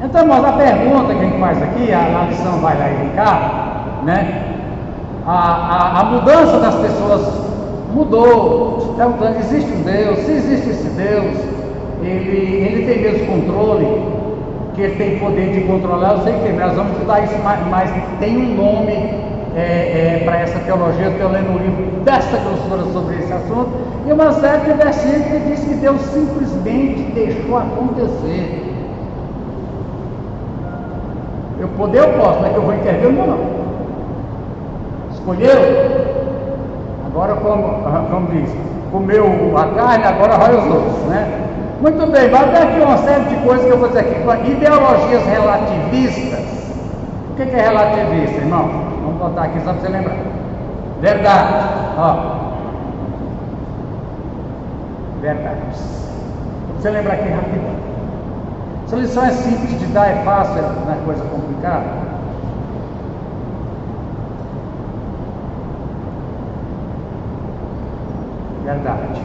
Então, irmãos, a pergunta que a gente faz aqui, a lição vai lá e cá, né? A mudança das pessoas mudou, perguntando, existe um Deus? Se existe esse Deus, ele tem mesmo controle, que ele tem poder de controlar. Eu sei que nós vamos estudar isso, mas tem um nome para essa teologia. Eu estou lendo um livro dessa grossura sobre esse assunto, e uma série de versículos que diz que Deus simplesmente deixou acontecer. Eu poder eu posso, mas que eu vou intervir, não. Escolheu? Agora, como diz, comeu a carne, agora vai os outros, né? Muito bem, vai ter aqui uma série de coisas que eu vou dizer aqui. Ideologias relativistas. O que é relativista, irmão? Vamos botar aqui só para você lembrar. Verdade, ó. Verdade. Para você lembrar aqui rapidinho. Essa lição é simples de dar, é fácil, não é coisa complicada. Verdade.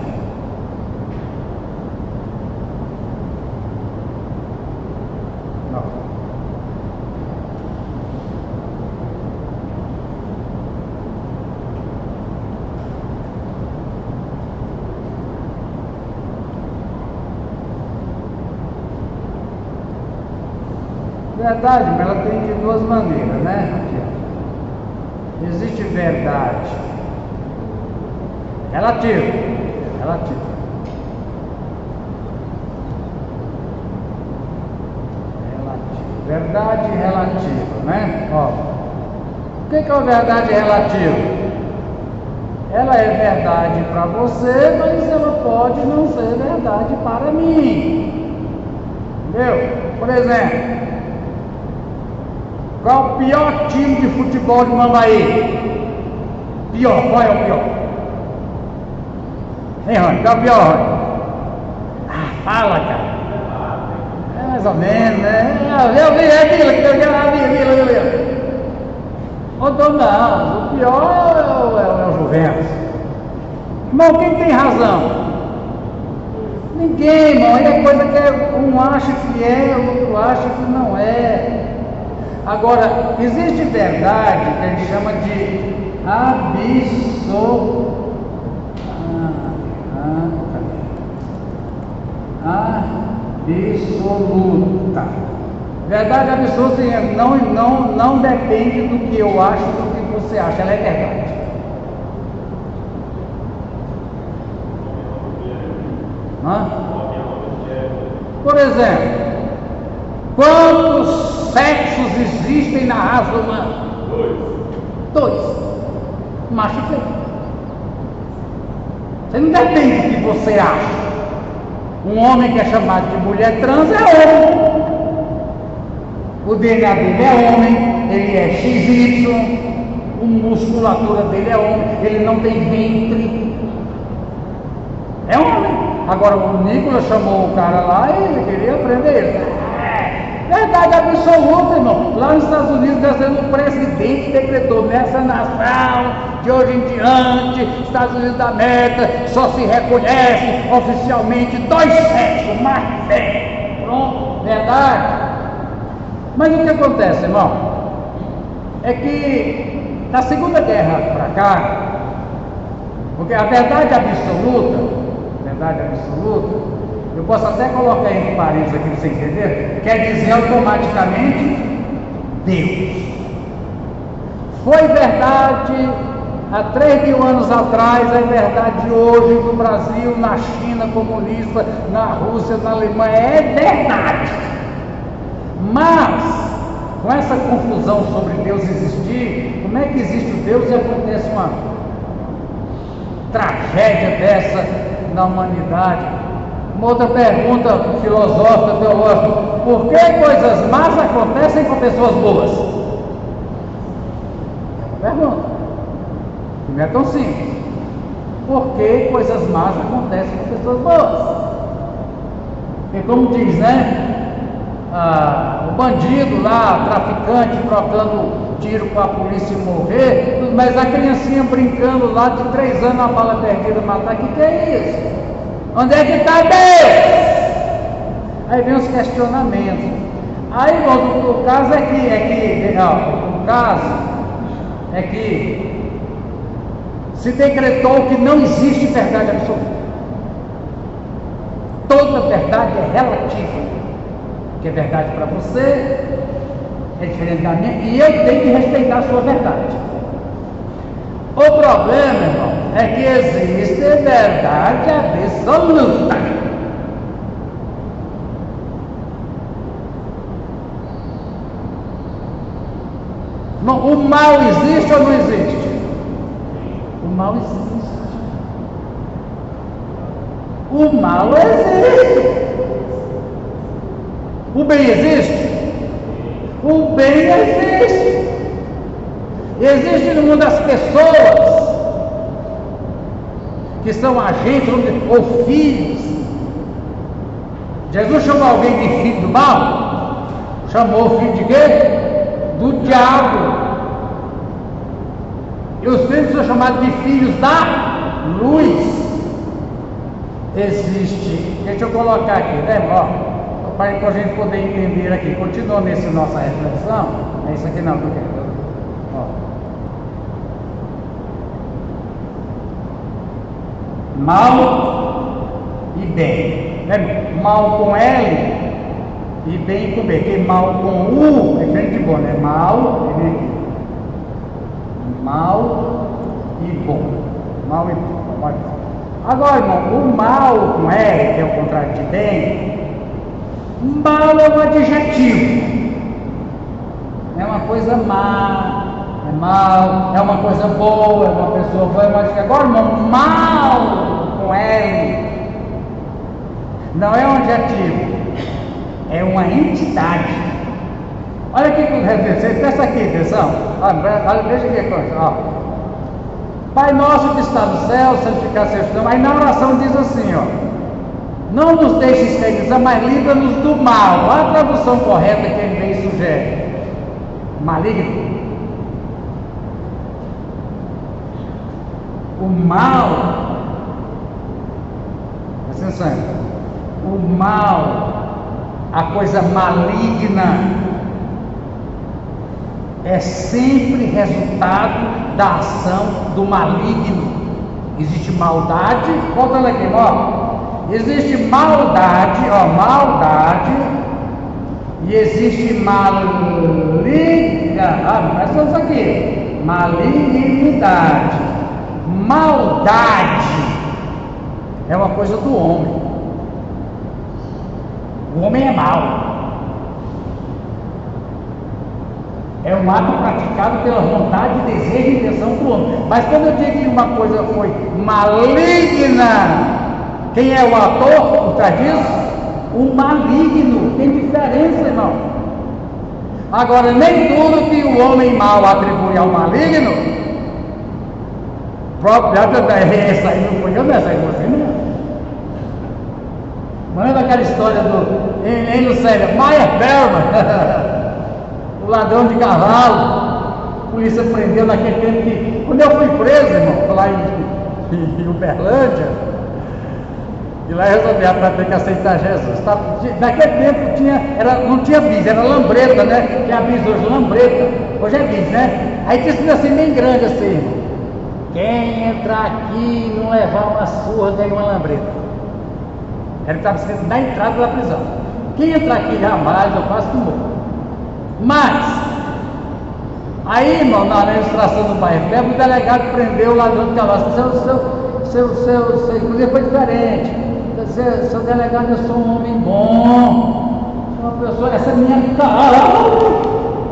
Não. Verdade, mas ela tem de duas maneiras, né? Aqui, existe verdade relativa. Verdade relativa, né? Ó, o que é uma verdade relativa? Ela é verdade para você, mas ela pode não ser verdade para mim. Entendeu? Por exemplo, qual é o pior time de futebol de Mambaí? Pior, qual é o pior? Hein, Rony? Qual é o pior, Rony? Fala, cara. É mais ou menos, né? Eu vi. Ou não, o pior é o Juventus. Irmão, quem tem razão? Ninguém, irmão. É coisa que um acha que é, o outro acha que não é. Agora, existe verdade que a gente chama de absoluta. Verdade absoluta não depende do que eu acho, do que você acha, ela é verdade. Por exemplo, quantos sexos existem na raça humana? 2. Macho e fêmea. Você não depende do que você acha. Um homem que é chamado de mulher trans é homem. O DNA dele é homem, ele é XY, a musculatura dele é homem, ele não tem ventre. É homem. Agora o Nicolas chamou o cara lá e ele queria prender ele. Verdade absoluta, irmão. Lá nos Estados Unidos, o presidente decretou nessa nação, de hoje em diante, Estados Unidos da América, só se reconhece oficialmente 2 sexos, mais fé. Pronto, verdade. Mas o que acontece, irmão? É que na Segunda Guerra para cá, Porque a verdade absoluta, eu posso até colocar em parênteses aqui para você entender, quer dizer automaticamente Deus. Foi verdade há 3.000 anos atrás, é verdade hoje no Brasil, na China comunista, na Rússia, na Alemanha, é verdade. Mas, com essa confusão sobre Deus existir, como é que existe o Deus e acontece uma tragédia dessa na humanidade? Uma outra pergunta filosófica, teológica: por que coisas más acontecem com pessoas boas? É uma pergunta. Não é tão simples. Por que coisas más acontecem com pessoas boas? E como diz, né? O bandido lá, traficante, trocando tiro com a polícia morrer, mas a criancinha brincando lá de 3 anos, a bala perdida matar, que é isso? Onde é que está Deus? Aí vem os questionamentos. Aí o caso é que se decretou que não existe verdade absoluta. Toda verdade é relativa. Que é verdade para você é diferente da minha, e eu tenho que respeitar a sua verdade. O problema, irmão, é que existe verdade absoluta. O mal existe ou não existe? O mal existe. O mal existe. O bem existe? O bem existe. Existe no mundo as pessoas que são agentes ou filhos. Jesus chamou alguém de filho do mal? Chamou o filho de quê? Do diabo. E os filhos são chamados de filhos da luz. Existe. Deixa eu colocar aqui, né, ó, para a gente poder entender aqui. Continua nessa nossa reflexão. É isso aqui não, porque mal e bem, né? Mal com L e bem com B, porque mal com U é diferente de bom, né? Mal, vem aqui, mal e bom, mal e bom. Agora, irmão, o mal com R, que é o contrário de bem, mal é um adjetivo, é uma coisa má, é mal, é uma coisa boa, é uma pessoa boa, é uma adjetivo. Agora, irmão, mal com L não é um adjetivo, é uma entidade. Olha aqui com você pensa aqui, atenção, olha, veja aqui a coisa, ó. Pai nosso que está no céu, santificado seja o teu nome. Aí na oração diz assim, ó: não nos deixes cair, mas livra-nos do mal. Olha a tradução correta que ele vem e sugere: maligno. O mal, atenção, o mal, a coisa maligna, é sempre resultado da ação do maligno. Existe maldade, voltando aqui, ó, existe maldade, ó, maldade, e existe maligna, presta atenção aqui, malignidade. Maldade é uma coisa do homem. O homem é mau. É um ato praticado pela vontade, desejo e intenção do homem. Mas quando eu digo que uma coisa foi maligna, quem é o ator por trás disso? O maligno. Tem diferença, irmão. Agora, nem tudo que o homem mau atribui ao maligno, essa aí não foi eu, nessa aí você não. Manda aquela história do no sério, Meyer Berman. O ladrão de cavalo, a polícia prendeu naquele tempo que, quando eu fui preso, irmão, lá em Uberlândia, e lá eu resolvi para ter que aceitar Jesus. Naquele tempo não tinha bis, era lambreta, né? Tinha bis hoje, lambreta, hoje é bis, né? Aí tinha sido assim, bem grande assim, Quem entrar aqui e não levar uma surra, ganha uma lambreta. Era o que estava escrito na entrada da prisão. Quem entrar aqui jamais, eu quase que morro. Mas, aí, irmão, na administração do bairro, o delegado prendeu o ladrão de cavalo. Seu inclusive foi diferente. Seu delegado, eu sou um homem bom. Sou uma pessoa, essa minha cara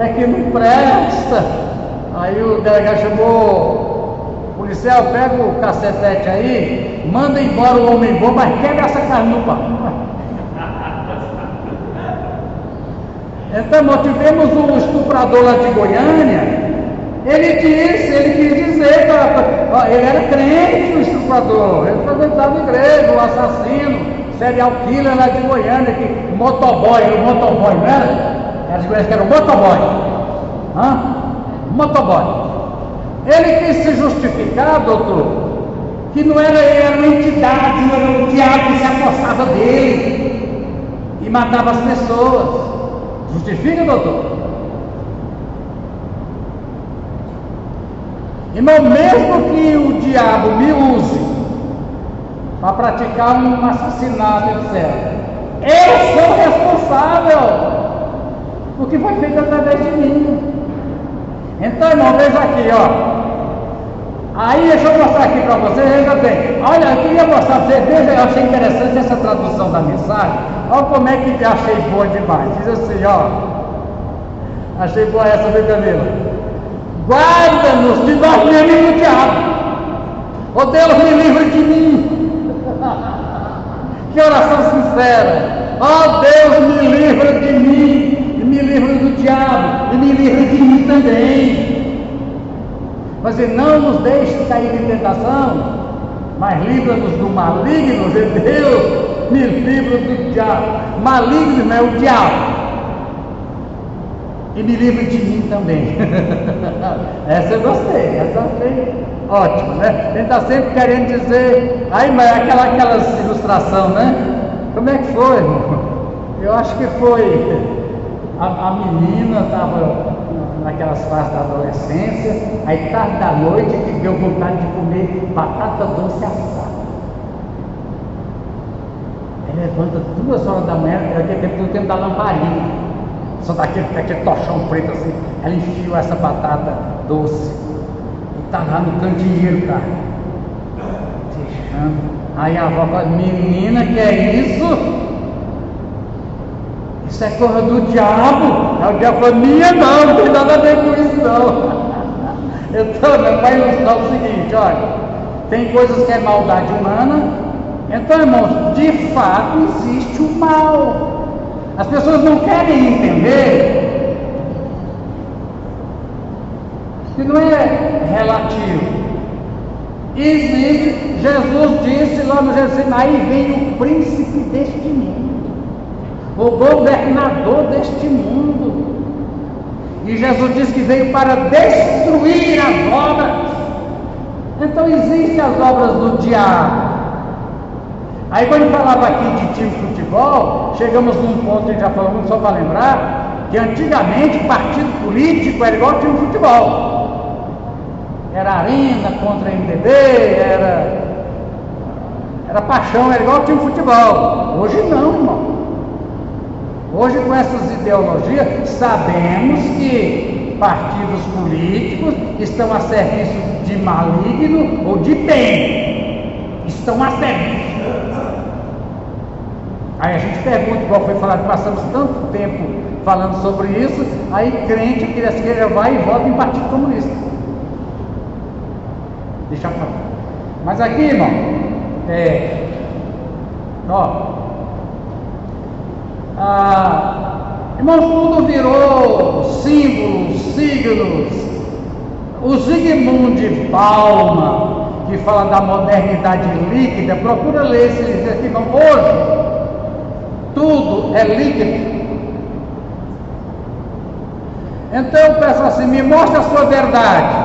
é que não presta. Aí o delegado chamou: policial, pega o cacetete aí, manda embora o homem bom, mas quebra essa carne no pau. Então, irmão, tivemos um estuprador lá de Goiânia. Ele quis dizer que ele era crente, o estuprador. Ele frequentava a igreja, o assassino, serial killer lá de Goiânia, que motoboy, não era? Elas conhecem que era o motoboy. Motoboy. Ele quis se justificar, doutor, que não era ele, era uma entidade, não era o diabo que se apossava dele e matava as pessoas. Justifica, doutor? Irmão, mesmo que o diabo me use para praticar um assassinato, etc., eu sou responsável por que foi feito através de mim. Então, irmão, veja aqui, ó. Aí, deixa eu mostrar aqui para vocês, veja bem. Olha, eu queria mostrar para vocês, veja, eu achei interessante essa tradução da mensagem. Olha como é que achei boa demais. Diz assim, ó. Achei boa essa, viu, Camila? Guarda-nos de nós mesmos e do diabo. Oh Deus, me livre de mim. Que oração sincera. Oh Deus, me livre de mim, e me livre do diabo, e me livre de mim também. Mas ele não nos deixe cair em tentação, mas livra-nos do maligno. Deus, me livra do diabo. Maligno é o diabo. E me livre de mim também. Essa eu gostei, essa eu achei ótima, né? A gente está sempre querendo dizer, aí, mas aquelas ilustrações, né? Como é que foi, irmão? Eu acho que foi, a menina estava naquelas fases da adolescência, aí tarde da noite que deu vontade de comer batata doce assada. Aí levanta 2 horas da manhã, naquele tempo, no tempo da lamparina. Só daquele tochão preto assim, ela enfiou essa batata doce e tá lá no cantinho, cara. Deixando. Aí a avó fala: menina, que é isso? Isso é coisa do diabo. Aí o diabo falou: minha não tem nada a ver com isso não. Então, meu pai ilustrar o seguinte, olha, tem coisas que é maldade humana. Então, irmãos, de fato existe o mal. As pessoas não querem entender que não é relativo. Existe, Jesus disse lá no Getsemane, aí vem o príncipe deste mundo, o governador deste mundo. E Jesus disse que veio para destruir as obras. Então existem as obras do diabo. Aí quando falava aqui de time de futebol, chegamos num ponto que já falamos, só para lembrar, que antigamente partido político era igual time de futebol. Era Arena contra MDB, era paixão, era igual time de futebol. Hoje não, irmão. Hoje com essas ideologias, sabemos que partidos políticos estão a serviço de maligno ou de bem. Estão a serviço. Aí a gente pergunta, igual foi falado, passamos tanto tempo falando sobre isso, aí crente que esquerda vai e vota em partido comunista. Deixa eu falar. Mas aqui, irmão, irmão, tudo virou símbolos, signos. O Zygmunt Bauman, que fala da modernidade líquida, procura ler esse livro aqui, irmão. Hoje tudo é líquido. Então eu peço assim: me mostra a sua verdade.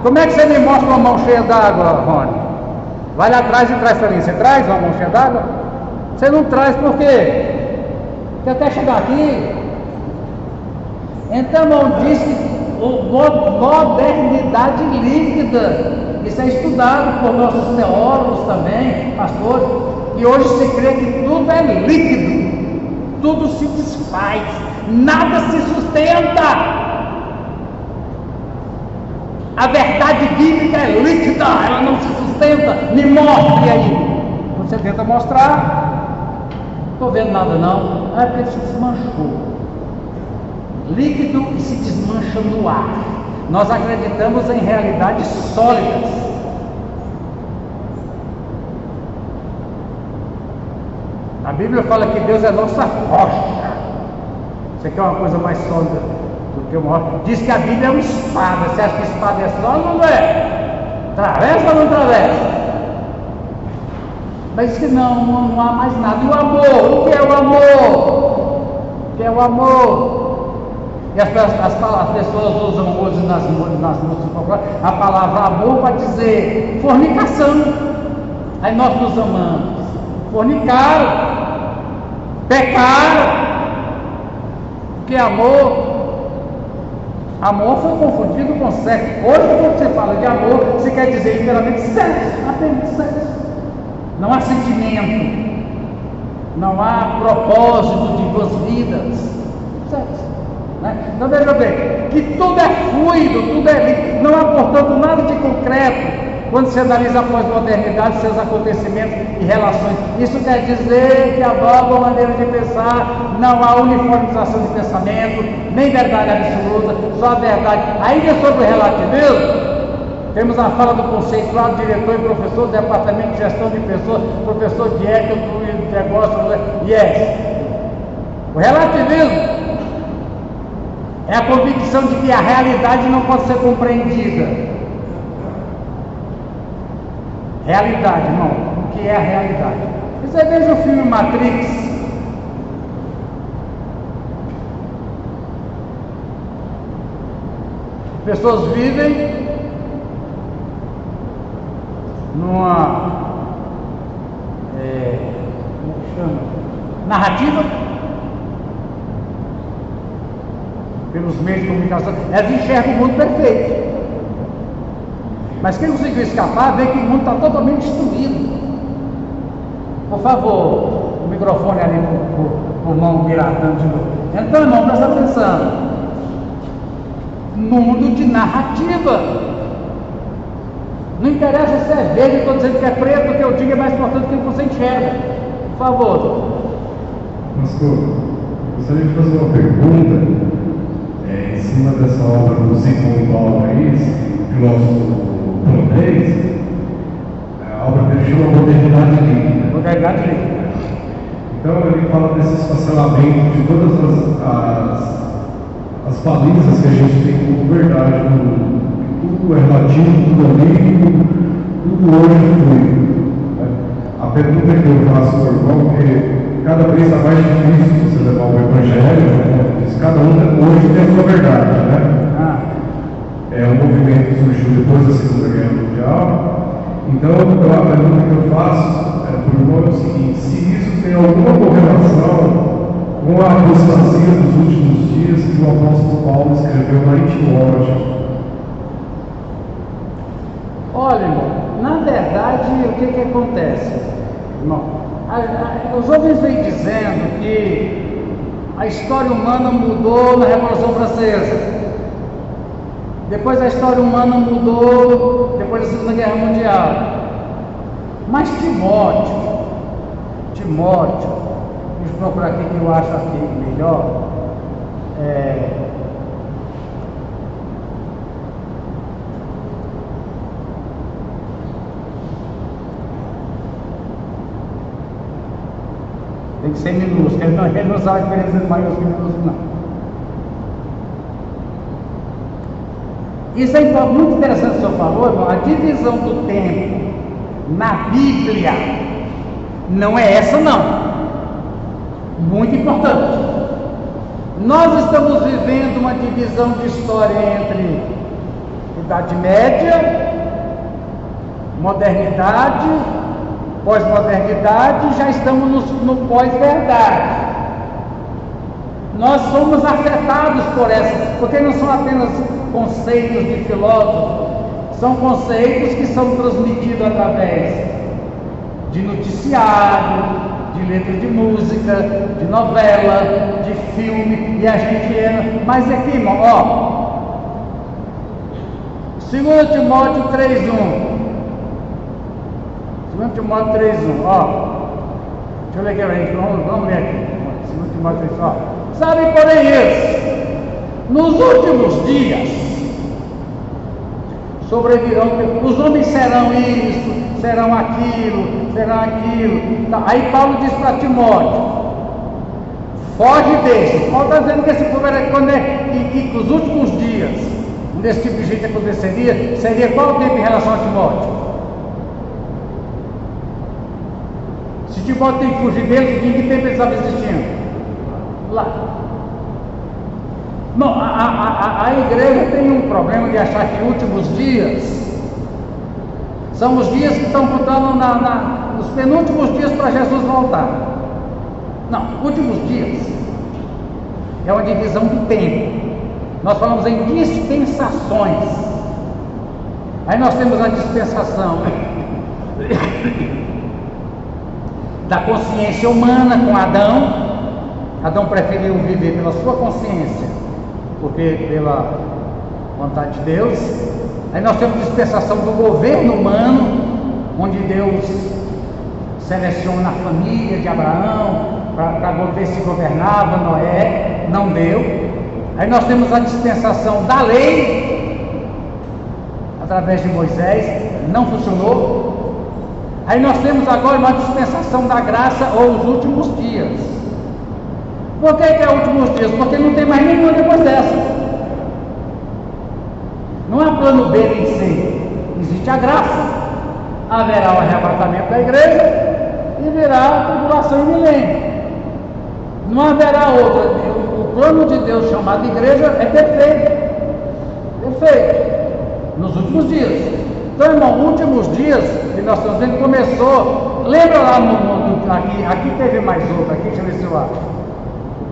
Como é que você me mostra uma mão cheia d'água, Rony? Vai lá atrás e traz para mim. Você traz uma mão cheia d'água? Você não traz por quê? Porque até chegar aqui. Então, irmão, diz que modernidade líquida. Isso é estudado por nossos teólogos também, pastores, e hoje se crê que tudo é líquido, tudo se desfaz, nada se sustenta. A verdade bíblica é líquida, ela não se sustenta. Me mostre aí. Você tenta mostrar, não estou vendo nada não. É porque se desmanchou. Líquido e se desmancha no ar. Nós acreditamos em realidades sólidas. A Bíblia fala que Deus é nossa rocha. Você quer uma coisa mais sólida do que uma rocha? Diz que a Bíblia é uma espada. Você acha que espada é sólida ou não é? Atravessa ou não atravessa? Mas diz que não há mais nada. E o amor? O que é o amor? O que é o amor? E as pessoas usam hoje nas músicas populares a palavra amor para dizer fornicação. Aí nós nos amamos. Fornicaram, pecaram. O que é amor? Amor foi confundido com sexo. Hoje, quando você fala de amor, você quer dizer literalmente sexo, apenas sexo. Não há sentimento, não há propósito de duas vidas. Sexo. Né? Então veja bem, que tudo é fluido, tudo é líquido, não há portanto nada de concreto quando se analisa a pós-modernidade, seus acontecimentos e relações. Isso quer dizer que a nova maneira de pensar, não há uniformização de pensamento, nem verdade absoluta, só a verdade. Ainda sobre o relativismo, temos a fala do conceituado, diretor e professor do Departamento de Gestão de Pessoas, professor de ética do negócio, yes. O relativismo é a convicção de que a realidade não pode ser compreendida. Realidade, não. O que é a realidade? Você veja o filme Matrix. Pessoas vivem numa como que chama? Narrativa, pelos meios de comunicação, elas enxergam o mundo perfeito. Mas quem conseguiu escapar vê que o mundo está totalmente destruído. Por favor, o microfone ali para o irmão Biratã de novo. Então, irmão, presta atenção. Mundo de narrativa. Não interessa se é verde, estou dizendo que é preto, o que eu digo é mais importante do que o que você enxerga. Por favor. Pastor, gostaria de fazer uma pergunta em cima dessa obra do Zygmunt Bauman, filósofo polonês. A obra dele chama Modernidade Líquida. Modernidade Líquida. Então ele fala desse esfacelamento de todas as balizas que a gente tem como verdade no mundo. Tudo é relativo, tudo é líquido, tudo hoje é fluido. A pergunta que eu faço ao irmão é que cada vez está mais difícil você levar o evangelho, né? Cada um hoje tem a sua verdade, né? É um movimento que surgiu depois da Segunda Guerra Mundial. Então, a pergunta que eu faço para o irmão é o seguinte: se isso tem alguma correlação com a apostasia dos últimos dias que o apóstolo Paulo escreveu lá em Timóteo. Olha, irmão, na verdade, o que acontece? Irmão, os homens vêm dizendo que a história humana mudou na Revolução Francesa. Depois a história humana mudou depois da Segunda Guerra Mundial. Mas Timóteo, deixa eu procurar aqui que eu acho aqui melhor. Tem que ser minúsculo, ele não sabe a diferença entre maiúsculo e minúsculo, não. Isso é muito interessante que o senhor falou, irmão. A divisão do tempo na Bíblia não é essa, não. Muito importante. Nós estamos vivendo uma divisão de história entre Idade Média, modernidade, pós-modernidade, já estamos no pós-verdade. Nós somos afetados por essa, porque não são apenas conceitos de filósofos, São conceitos que são transmitidos através de noticiário, de letra de música, de novela, de filme, e a gente é. Mas aqui, irmão, ó. 2 Timóteo 3:1. 2 Timóteo 3:1, ó. Deixa eu ler aqui pra gente, vamos ler aqui. 2 Timóteo 3:1, ó. Sabe, porém, isso, nos últimos dias sobrevirão, os homens serão isso, serão aquilo. Aí Paulo diz para Timóteo: foge desse. Paulo está dizendo que esse povo era que os últimos dias, desse tipo de gente aconteceria, seria qual tempo em relação a Timóteo? Se Timóteo tem que fugir deles, em que tempo ele estava existindo? Lá. Não, a igreja tem um problema de achar que últimos dias são os dias que estão contando nos penúltimos dias para Jesus voltar. Não, últimos dias é uma divisão do tempo. Nós falamos em dispensações. Aí nós temos a dispensação da consciência humana com Adão. Adão preferiu viver pela sua consciência, porque pela vontade de Deus. Aí nós temos a dispensação do governo humano, onde Deus seleciona a família de Abraão para ver se governava. Noé não deu. Aí nós temos a dispensação da lei, através de Moisés, não funcionou. Aí nós temos agora uma dispensação da graça, ou os últimos dias. Por que é últimos dias? Porque não tem mais nenhuma depois dessa. Não há plano B nem C. Existe a graça, haverá o arrebatamento da igreja e virá a tribulação em milênio. Não haverá outra. O plano de Deus chamado igreja é perfeito, nos últimos dias. Então, irmão, últimos dias que nós estamos vendo, começou, lembra lá no mundo, aqui teve mais outro, aqui, deixa eu ver se eu acho,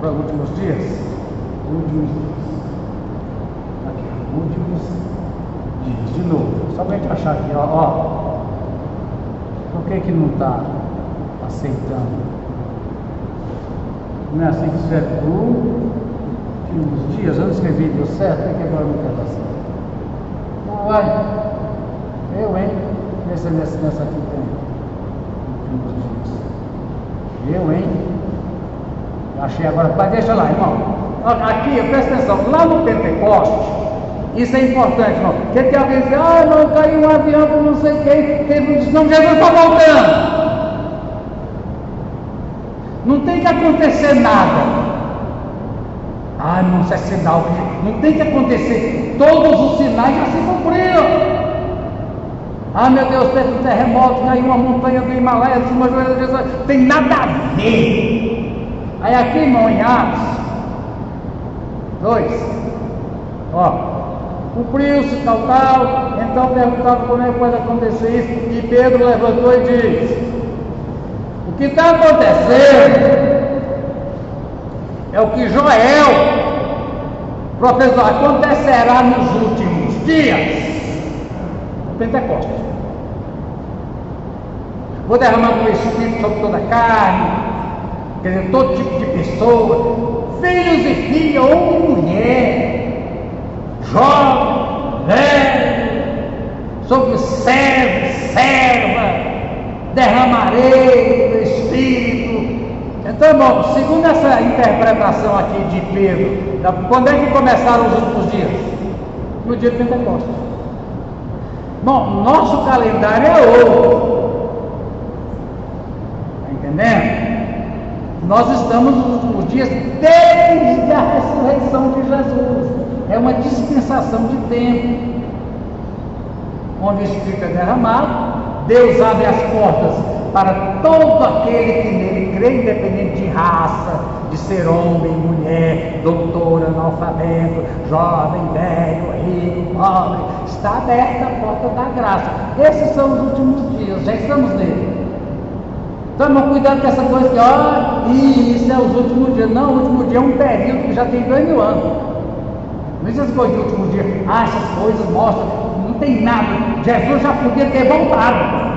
para os últimos dias, últimos dias, de novo, só para a gente achar aqui, ó, por que não está aceitando? Não é assim que escreve últimos dias, eu não escrevi, deu certo, é que agora não quer dar certo. Uai, eu, hein? Nessa aqui tem últimos dias. Eu, hein? Achei agora, mas deixa lá, irmão. Aqui, presta atenção, lá no Pentecoste, isso é importante, irmão. Porque tem alguém que diz, não, caiu um avião com não sei quem diz, não, Jesus está voltando. Não tem que acontecer nada. Não, isso é sinal. Não tem que acontecer. Todos os sinais já se cumpriram. Meu Deus, teve um terremoto, caiu uma montanha do Himalaia, uma joelha de Jesus. Tem nada a ver. Aí aqui, irmão, em Atos 2, cumpriu-se tal, então perguntaram como é que pode acontecer isso, e Pedro levantou e disse: o que está acontecendo é o que Joel professor, acontecerá nos últimos dias. Pentecostes. Vou derramar o meu Espírito sobre toda a carne, quer dizer, todo tipo de pessoa, filhos e filhas, homem e mulher, jovem, velho, sobre servo, serva, derramarei o Espírito. Então, irmão, segundo essa interpretação aqui de Pedro, quando é que começaram os últimos dias? No dia de Pentecostes. Bom, nosso calendário é outro. Está entendendo? Nós estamos nos últimos dias desde a ressurreição de Jesus. É uma dispensação de tempo, onde o Espírito é derramado, Deus abre as portas para todo aquele que nele crê, independente de raça, de ser homem, mulher, doutor, analfabeto, jovem, velho, rico, pobre. Está aberta a porta da graça. Esses são os últimos dias, já estamos nele. Então, irmão, cuidado com essa coisa que, isso é os últimos dias. Não, o último dia é um período que já tem 2000 anos. Não existe essa coisa de último dia. Essas coisas mostram. tem nada. Jesus já podia ter voltado.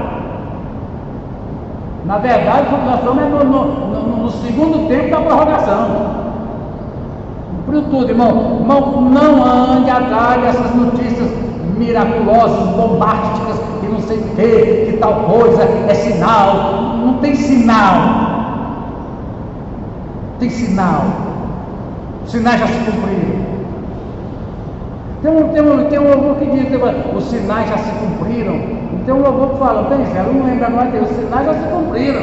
Na verdade, nós estamos no segundo tempo da prorrogação. Cumpriu tudo, irmão. Irmão, não ande atrás dessas notícias miraculosas, bombásticas, que não sei o que tal coisa é sinal. Não tem sinal. Tem sinal. Os sinais já se cumpriram. Tem um louvor que diz que os sinais já se cumpriram. Tem um louvor que fala, tem, eu não lembro agora, os sinais já se cumpriram.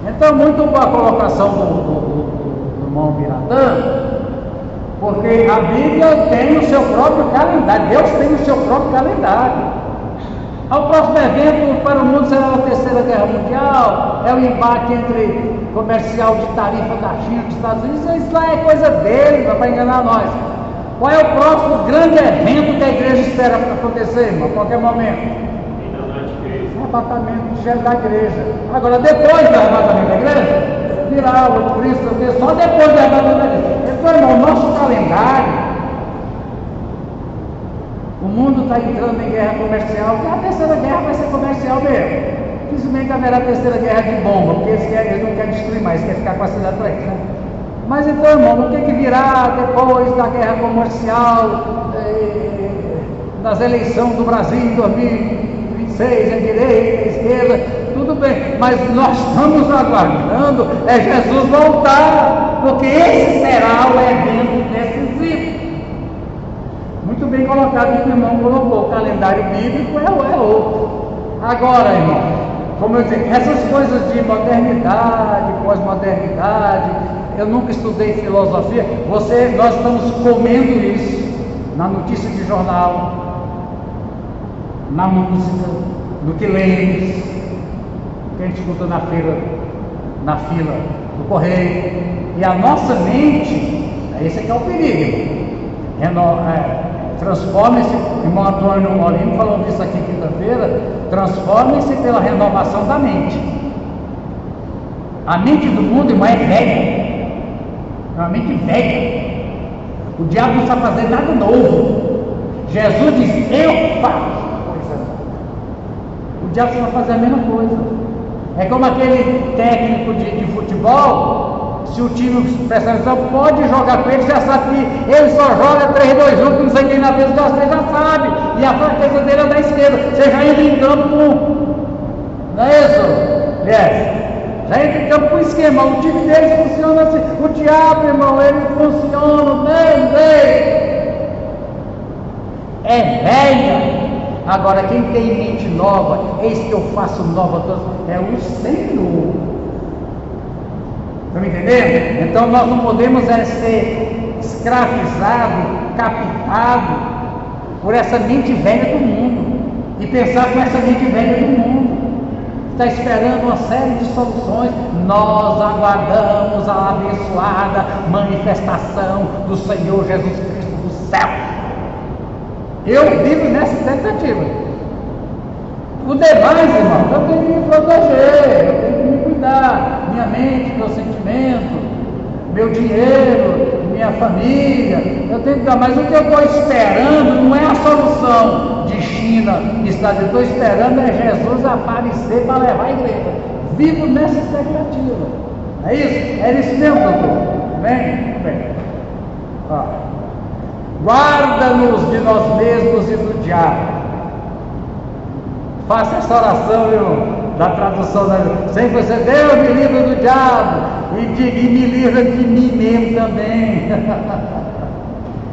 Então, muito boa a colocação do irmão Biratã, porque a Bíblia tem o seu próprio calendário, Deus tem o seu próprio calendário. O próximo evento para o mundo será a Terceira Guerra Mundial, é o embate entre comercial de tarifa da China e dos Estados Unidos, isso lá é coisa dele, para enganar nós. Qual é o próximo grande evento que a igreja espera acontecer, irmão, a qualquer momento? O arrebatamento de da igreja. Agora, depois do arrebatamento da igreja, virá o anticristo, só depois do arrebatamento da igreja. Então, irmão, nosso calendário, o mundo está entrando em guerra comercial, e a terceira guerra vai ser comercial mesmo. Dificilmente haverá a terceira guerra de bomba, porque eles não querem destruir mais, eles querem ficar com a cidade para eles, né? Mas então, irmão, o que virá depois da guerra comercial, das eleições do Brasil em 2026, a direita, a esquerda, tudo bem, mas nós estamos aguardando Jesus voltar, porque esse será o evento decisivo. Muito bem colocado que o irmão colocou, o calendário bíblico é outro. Agora, irmão, como eu disse, essas coisas de modernidade, pós-modernidade, eu nunca estudei filosofia, nós estamos comendo isso na notícia de jornal, na música, no que lemos, que a gente escuta na fila do correio, e a nossa mente, esse aqui é o perigo, transforme-se, o irmão Antônio Molino falou disso aqui quinta-feira, transforme-se pela renovação da mente. A mente do mundo, irmão, é velha. É uma mente velha. O diabo não sabe fazer nada novo. Jesus diz, eu faço coisa nova. O diabo só vai fazer a mesma coisa. É como aquele técnico de futebol, se o time presta atenção, pode jogar com ele, já sabe que ele só joga 3-2-1, que não sei quem na vez das três já sabe. E a fraqueza dele é da esquerda. Você já entra em campo não é isso? Yes. Já entra em campo com esquema, o time deles funciona assim, o diabo, irmão, ele funciona bem. É velha. Agora, quem tem mente nova, eis que eu faço nova, é o Senhor. Estão me entendendo? Então nós não podemos ser escravizados, captados por essa mente velha do mundo e pensar com essa mente velha do mundo. Está esperando uma série de soluções. Nós aguardamos a abençoada manifestação do Senhor Jesus Cristo do céu. Eu vivo nessa expectativa. O demais, irmão, eu tenho que me proteger, eu tenho que me cuidar. Minha mente, meu sentimento, meu dinheiro, minha família, eu tenho que cuidar. Mas o que eu estou esperando não é a solução de China, Estados Unidos. Estou esperando é Jesus aparecer para levar a igreja. Vivo nessa expectativa. É isso? É isso mesmo, doutor? Bem. Guarda-nos de nós mesmos e do diabo. Faça essa oração, irmão, da tradução da sempre você, Deus me livra do diabo e me livra de mim mesmo também.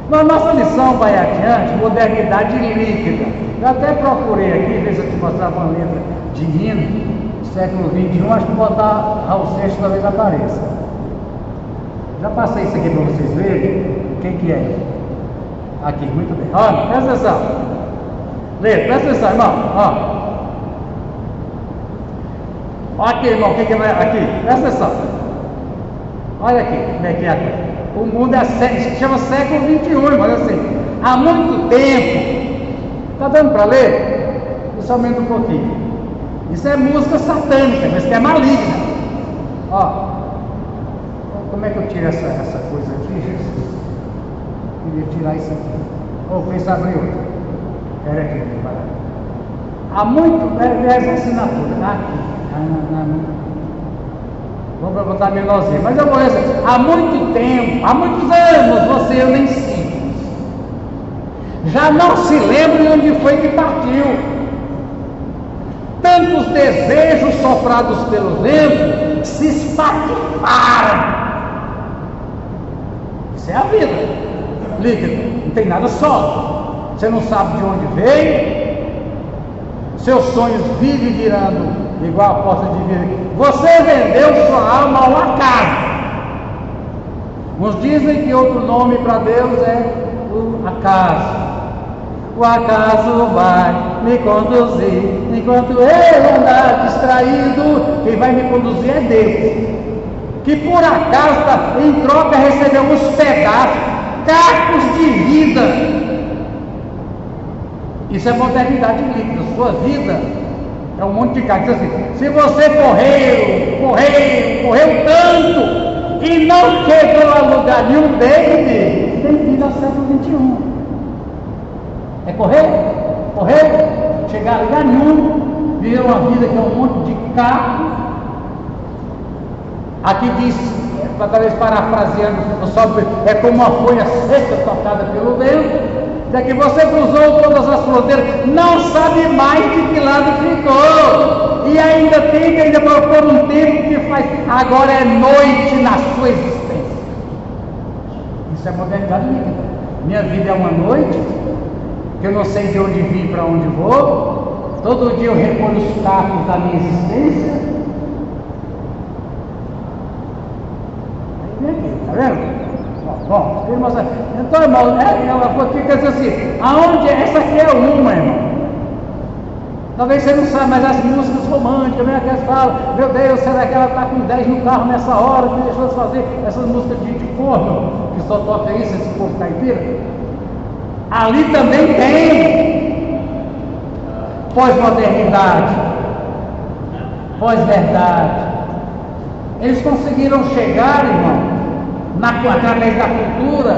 Na nossa lição vai adiante, modernidade líquida. Eu até procurei aqui, ver se eu te mostrava uma letra de hino, século XXI, acho que botar Raul Seixas talvez apareça. Já passei isso aqui para vocês verem. O que é isso? Aqui, muito bem. Olha, presta atenção. Lê, presta atenção, irmão. Olha aqui, irmão, o que é aqui? Presta atenção. Olha aqui, como é que é aqui. O mundo chama século XXI, mas assim, há muito tempo. Está dando para ler? Isso aumenta um pouquinho. Isso é música satânica, mas que é maligna. Ó. Como é que eu tiro essa coisa aqui, Jesus? Queria tirar isso aqui. Vou pensar abrir outra. Espera aqui, há muito, essa assinatura, aqui, vamos botar menorzinho, mas eu vou dizer, há muito tempo, há muitos anos, você anda em ciclos, já não se lembra de onde foi que partiu, tantos desejos soprados pelo vento se espatifaram. Isso é a vida líquida, não tem nada só. Você não sabe de onde veio, seus sonhos vivem virando igual a porta de vida. Você vendeu sua alma ao acaso. Uns dizem que outro nome para Deus é o acaso. O acaso vai me conduzir enquanto eu andar distraído. Quem vai me conduzir é Deus, que por acaso em troca recebeu uns pedaços, cacos de vida. Isso é modernidade líquida. Sua vida é um monte de cacos. Assim, se você correu tanto e não chegou a lugar nenhum, baby, tem vida ao século XXI. É correr, chegar a lugar nenhum, viver uma vida que é um monte de caco. Aqui diz, talvez parafraseando, é como uma folha seca tocada pelo vento, é que você cruzou todas as fronteiras, não sabe mais de que lado ficou, e ainda tenta por um tempo que faz, agora é noite na sua existência. Isso é modernidade líquida. Minha vida é uma noite, que eu não sei de onde vim, para onde vou, todo dia eu recolho os cacos da minha existência. Tá vendo? Bom, então, irmão, fica assim, aonde essa aqui é uma, irmão. Talvez você não saiba, mas as músicas românticas, né, que elas falam, meu Deus, será que ela está com 10 no carro nessa hora, que deixou de fazer essas músicas de corno, que só toca isso, esse povo caipira? Ali também tem pós-modernidade, pós-verdade. Eles conseguiram chegar, irmão, através da cultura,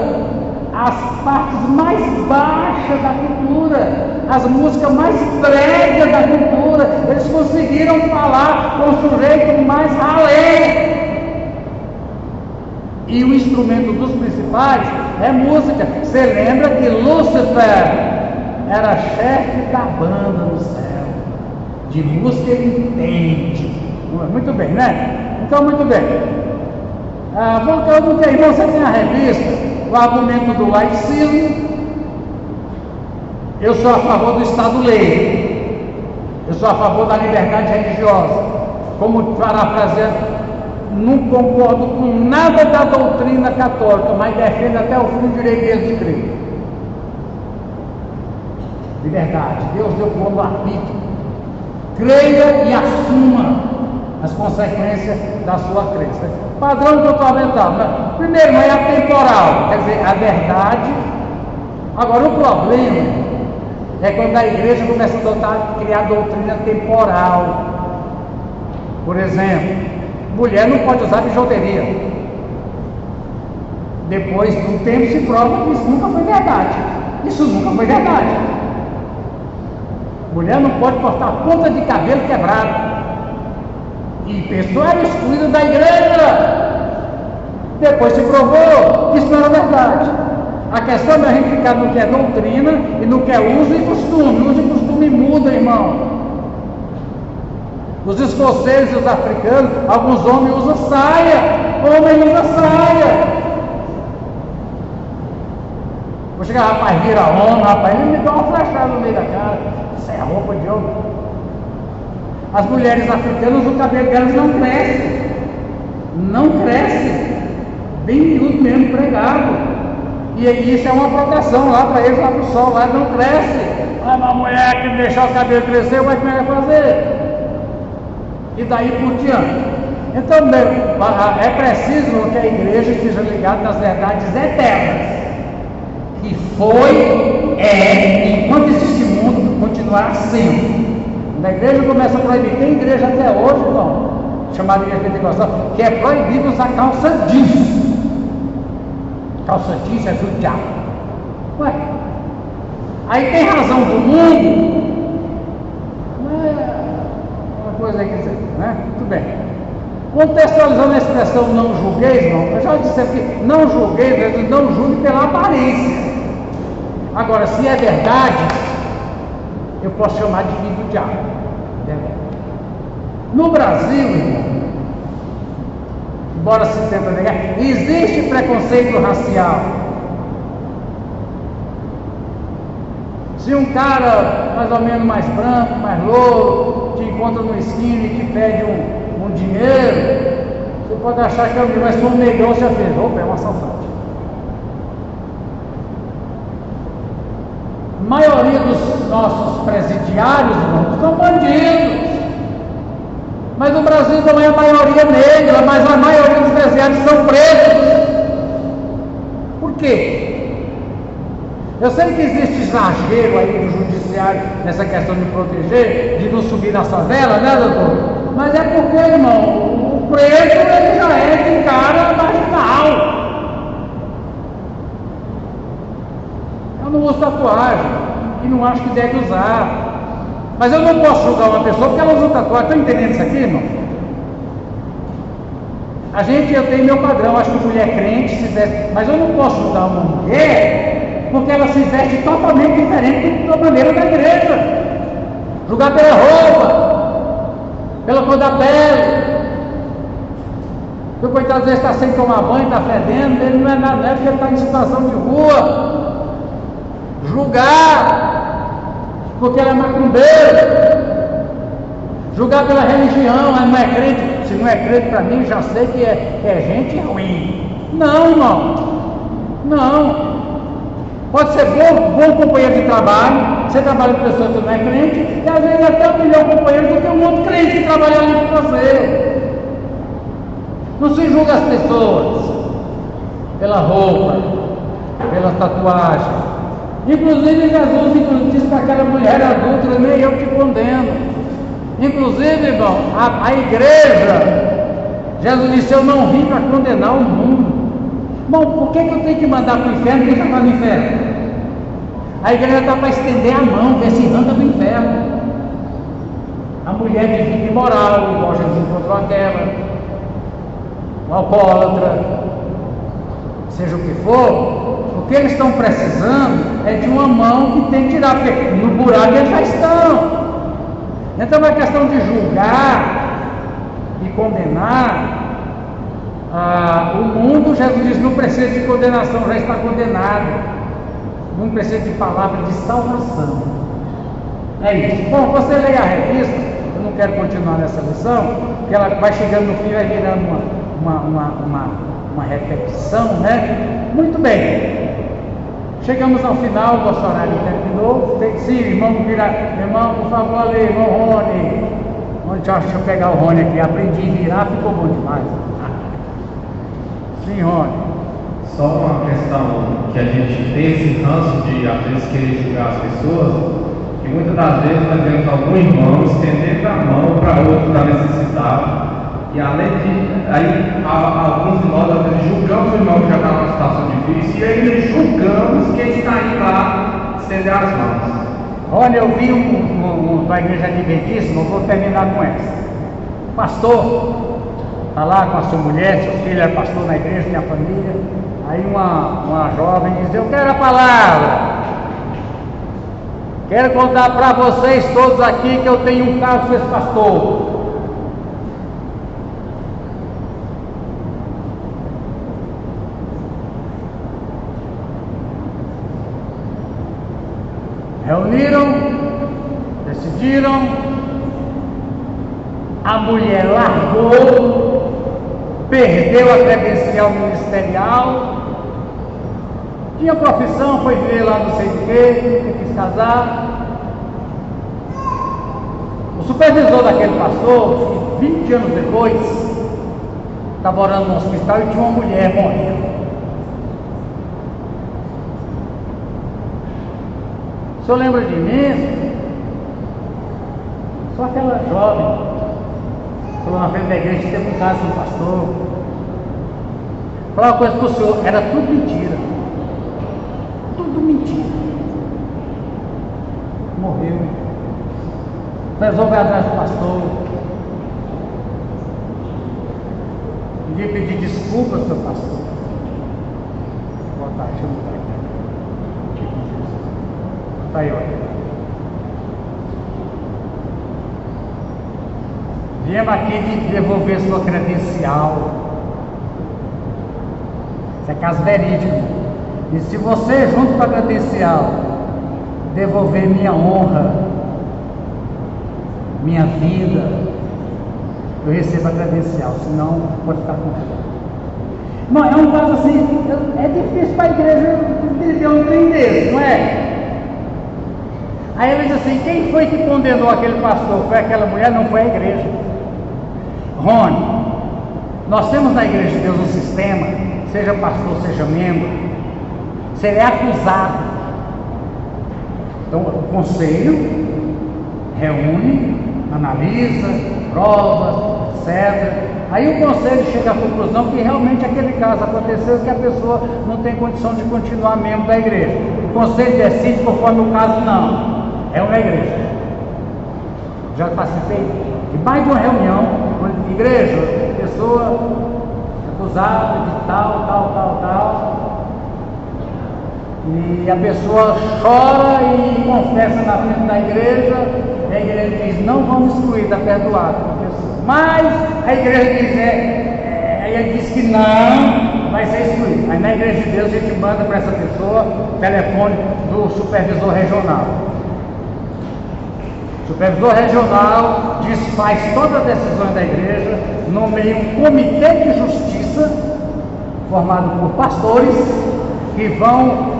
às partes mais baixas da cultura, as músicas mais bregas da cultura. Eles conseguiram falar com o sujeito mais ralé. E o instrumento dos principais é música. Você lembra que Lúcifer era chefe da banda no céu? De música ele entende. Muito bem, né? Então, muito bem. Voltando que irmão, você tem a revista, o argumento do laicismo. Eu sou a favor do Estado laico. Eu sou a favor da liberdade religiosa. Como parafraseando, não concordo com nada da doutrina católica, mas defendo até o fim o direito de crer. Liberdade. Deus deu para o homem o arbítrio. Creia e assuma as consequências da sua crença. Padrão comportamental, né? Primeiro, é atemporal, quer dizer, a verdade. Agora, o problema é quando a igreja começa a criar doutrina temporal. Por exemplo, mulher não pode usar bijuteria. Depois de um tempo se prova que isso nunca foi verdade. Isso nunca foi verdade. Mulher não pode portar ponta de cabelo quebrado. E pessoa era excluída da igreja. Depois se provou que isso não era verdade. A questão não é a gente ficar no que é doutrina e no que é uso e costume. Uso e costume muda, irmão. Os escoceses e os africanos, alguns homens usam saia. Homem usa saia. Vou chegar, rapaz, vira homem, rapaz, ele me dá uma flechada no meio da cara. Isso é roupa de homem. As mulheres africanas, o cabelo delas não cresce. Não cresce. Bem miúdo mesmo, pregado. E isso é uma proteção lá para eles, lá para o sol, lá não cresce. Uma mulher que deixar o cabelo crescer, como é que vai fazer? E daí por diante. Então, é preciso que a igreja esteja ligada nas verdades eternas. Que foi, enquanto existe mundo, continuará sendo. A igreja começa a proibir. Tem igreja até hoje, não, chamada igreja pentecostal, que é proibido usar calça jeans. Calça jeans é do diabo. Ué, Aí tem razão do mundo, não é uma coisa aí que dizer, né? Muito bem. Contextualizando a expressão não julgueis, não, eu já disse aqui, não julgueis, não julgue pela aparência. Agora, se é verdade, eu posso chamar de filho do diabo. No Brasil, irmão, embora se tente negar, existe preconceito racial. Se um cara mais ou menos mais branco, mais louro, te encontra no esquina e te pede um dinheiro, você pode achar que é um, mas se um negão você fez, opa, é uma assaltante. A maioria dos nossos presidiários, irmãos, são bandidos. Mas no Brasil não é a maioria negra, mas a maioria dos presidiários são pretos. Por quê? Eu sei que existe exagero aí no judiciário nessa questão de proteger, de não subir na favela, né, doutor? Mas é porque, irmão, o preto ele já é de cara marginal. Eu não uso tatuagem e não acho que deve usar. Mas eu não posso julgar uma pessoa porque ela usa tatuagem. Estão entendendo isso aqui, irmão? Eu tenho meu padrão, acho que mulher crente se veste, mas eu não posso julgar uma mulher porque ela se veste totalmente diferente da maneira da igreja. Julgar pela roupa, pela cor da pele. O coitado às vezes está sem tomar banho, está fedendo, ele não é nada, não é porque ele está em situação de rua. Julgar porque ela é macumbeira, julgar pela religião, ela não é crente. Se não é crente para mim, já sei que é gente ruim. Não, irmão, não. Pode ser bom companheiro de trabalho, você trabalha com pessoas que não é crente, e às vezes até o melhor companheiro do que um outro crente que trabalha ali com você. Não se julga as pessoas pela roupa, pela tatuagem. Inclusive Jesus disse para aquela mulher adulta, nem eu te condeno. Inclusive, irmão, a igreja, Jesus disse, eu não vim para condenar o mundo. Irmão, por que eu tenho que mandar para o inferno? Quem está para o inferno? A igreja está para estender a mão, ver se anda do inferno. A mulher de vida imoral, igual Jesus encontrou aquela, o alcoólatra, seja o que for. O que eles estão precisando é de uma mão que tem que tirar, porque no buraco eles já estão. Então é questão de julgar e condenar. O mundo, Jesus diz, não precisa de condenação, já está condenado. Não precisa de palavra de salvação. É isso. Bom, você leia a revista, eu não quero continuar nessa lição, porque ela vai chegando no fim e vai virando uma repetição, né? Muito bem. Chegamos ao final, nosso horário terminou. Sim, irmão, irmão, por favor, ali, irmão Rony. Deixa eu pegar o Rony aqui, aprendi a virar, ficou bom demais. Sim, Rony. Só uma questão que a gente tem esse ranço de às vezes querer julgar as pessoas, que muitas das vezes nós vemos algum irmão estendendo a mão para outro que está necessitado. E além de, aí alguns de nós às vezes julgamos o irmão que já está numa situação difícil e ainda julgamos quem está aí lá estender as mãos. Olha, eu vi uma igreja adventista, não vou terminar com essa. O pastor está lá com a sua mulher, seu filho é pastor na igreja, tem a família. Aí uma jovem diz, eu quero a palavra. Quero contar para vocês todos aqui que eu tenho um caso com esse pastor. Reuniram, decidiram, a mulher largou, perdeu a credencial ministerial, tinha profissão, foi viver lá não sei o que, quis casar. O supervisor daquele pastor, 20 anos depois, estava orando no hospital e tinha uma mulher morrendo. O senhor lembra de mim? Só aquela jovem, falou na frente da igreja que teve um caso com o pastor. Falar uma coisa para o senhor, era tudo mentira. Tudo mentira. morreu. Resolveu atrás do pastor. Ninguém pedir desculpa, seu pastor. Vou botar, deixa eu mudar aqui. Tá aí, olha. Viemos aqui de devolver sua credencial. Isso é caso verídico. E se você, junto com a credencial, devolver minha honra, minha vida, eu recebo a credencial, senão pode ficar com ela. Não, é um caso assim, é difícil para a igreja entender um trem desse, não é? Aí ele diz assim, quem foi que condenou aquele pastor? Foi aquela mulher, não foi a igreja. Rony, nós temos na igreja de Deus um sistema, seja pastor, seja membro, se ele é acusado, então o conselho reúne, analisa, prova, etc. Aí o conselho chega à conclusão que realmente aquele caso aconteceu e que a pessoa não tem condição de continuar membro da igreja. O conselho decide conforme o caso, não, é uma igreja. Já participei de mais de uma reunião, igreja, pessoa acusada de tal, e a pessoa chora e confessa na frente da igreja, e a igreja diz, não vamos excluir, está perdoado a pessoa. Mas a igreja diz, aí diz que não, vai ser excluído. Aí na igreja de Deus a gente manda para essa pessoa o telefone do supervisor regional. O supervisor regional desfaz todas as decisões da igreja, nomeia um comitê de justiça, formado por pastores, que vão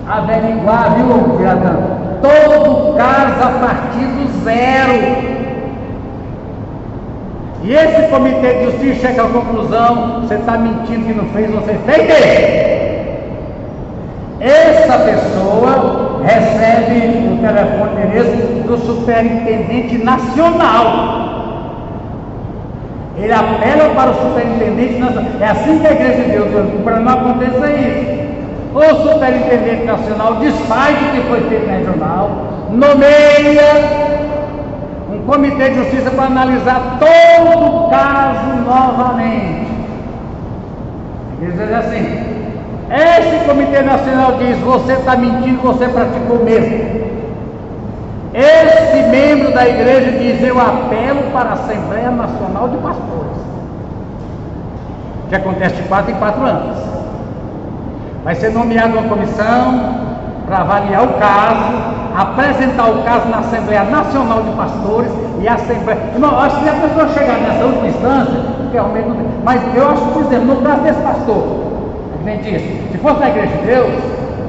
averiguar, viu, Viradão? Todo caso a partir do zero. E esse comitê de justiça chega à conclusão, você está mentindo que não fez, você fez. Essa pessoa recebe o telefone de endereço do superintendente nacional. Ele apela para o superintendente nacional. É assim que a igreja de Deus, para não acontecer isso. O superintendente nacional desfaz o que foi feito na regional, nomeia um comitê de justiça para analisar todo o caso novamente. A igreja diz assim, esse comitê nacional diz, você está mentindo, você praticou mesmo. Esse membro da igreja diz, eu apelo para a Assembleia Nacional de Pastores, que acontece de 4 em 4 anos. Vai ser nomeada uma comissão para avaliar o caso, apresentar o caso na Assembleia Nacional de Pastores e a Assembleia... Irmão, acho que se a pessoa chegar nessa última instância, realmente não tem. Mas eu acho que, por exemplo, no caso desse pastor, se fosse na igreja de Deus,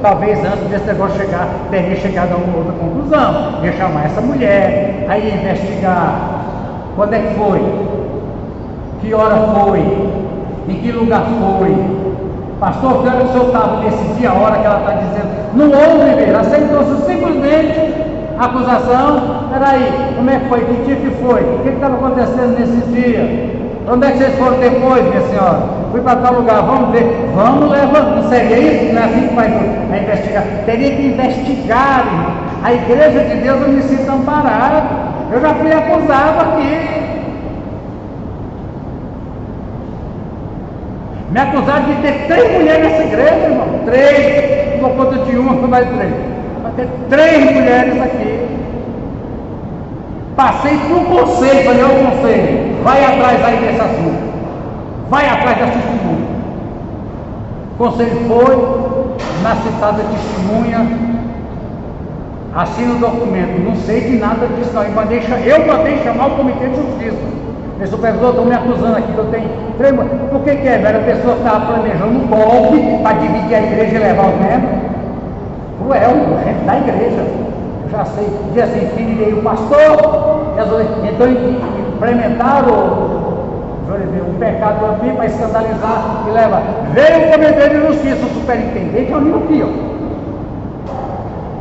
talvez antes desse negócio chegar, teria chegado a uma outra conclusão. Ia chamar essa mulher, aí ia investigar quando é que foi, que hora foi, em que lugar foi. Pastor, que hora que o senhor estava nesse dia, a hora que ela está dizendo, não houve, igreja, aceitou-se simplesmente a acusação. Peraí, como é que foi? Que dia que foi? O que estava acontecendo nesse dia? Onde é que vocês foram depois, minha senhora? Fui para tal lugar, vamos ver, vamos levar. Não seria isso? Não é assim que faz a investigar? Teria que investigar, irmão. A igreja de Deus, eu me sinto amparado. Eu já fui acusado aqui. Me acusaram de ter 3 mulheres nessa igreja, irmão. 3, por conta de uma, foi mais 3. Vai ter 3 mulheres aqui. Passei por um conselho, falei, ô conselho, vai atrás aí desse assunto. Vai atrás da testemunha. O conselho foi, na citada testemunha, assina o documento. Não sei de nada disso não. Eu mandei chamar o comitê de justiça. Esse supervisor, estão me acusando aqui que eu tenho 3 mulheres. Por que é, velho? A pessoa estava planejando um golpe para dividir a igreja e levar os membros. Cruel, gente da igreja. Eu já sei, diz assim, ferirei o pastor, então implementaram o pecado do antigo para escandalizar e levar. Veio o comitê de justiça, o superintendente é o nível aqui, ó.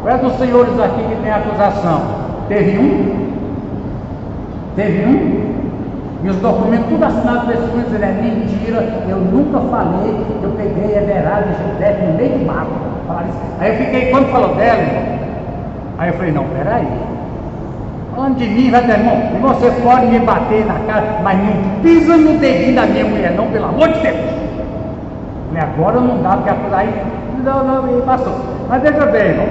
Qual é dos senhores aqui que tem acusação? Teve um? E os documentos tudo assinados por esse dizendo, é mentira, eu nunca falei, eu peguei Everardo e José no meio do mato. Aí eu fiquei, quando falou dela, Aí eu falei, não, peraí. Falando de mim, vai ter irmão, você pode me bater na cara, mas não pisa no dedinho da minha mulher, não, pelo amor de Deus. E agora não dá, porque a coisa aí, não, passou. Mas deixa eu ver, irmão,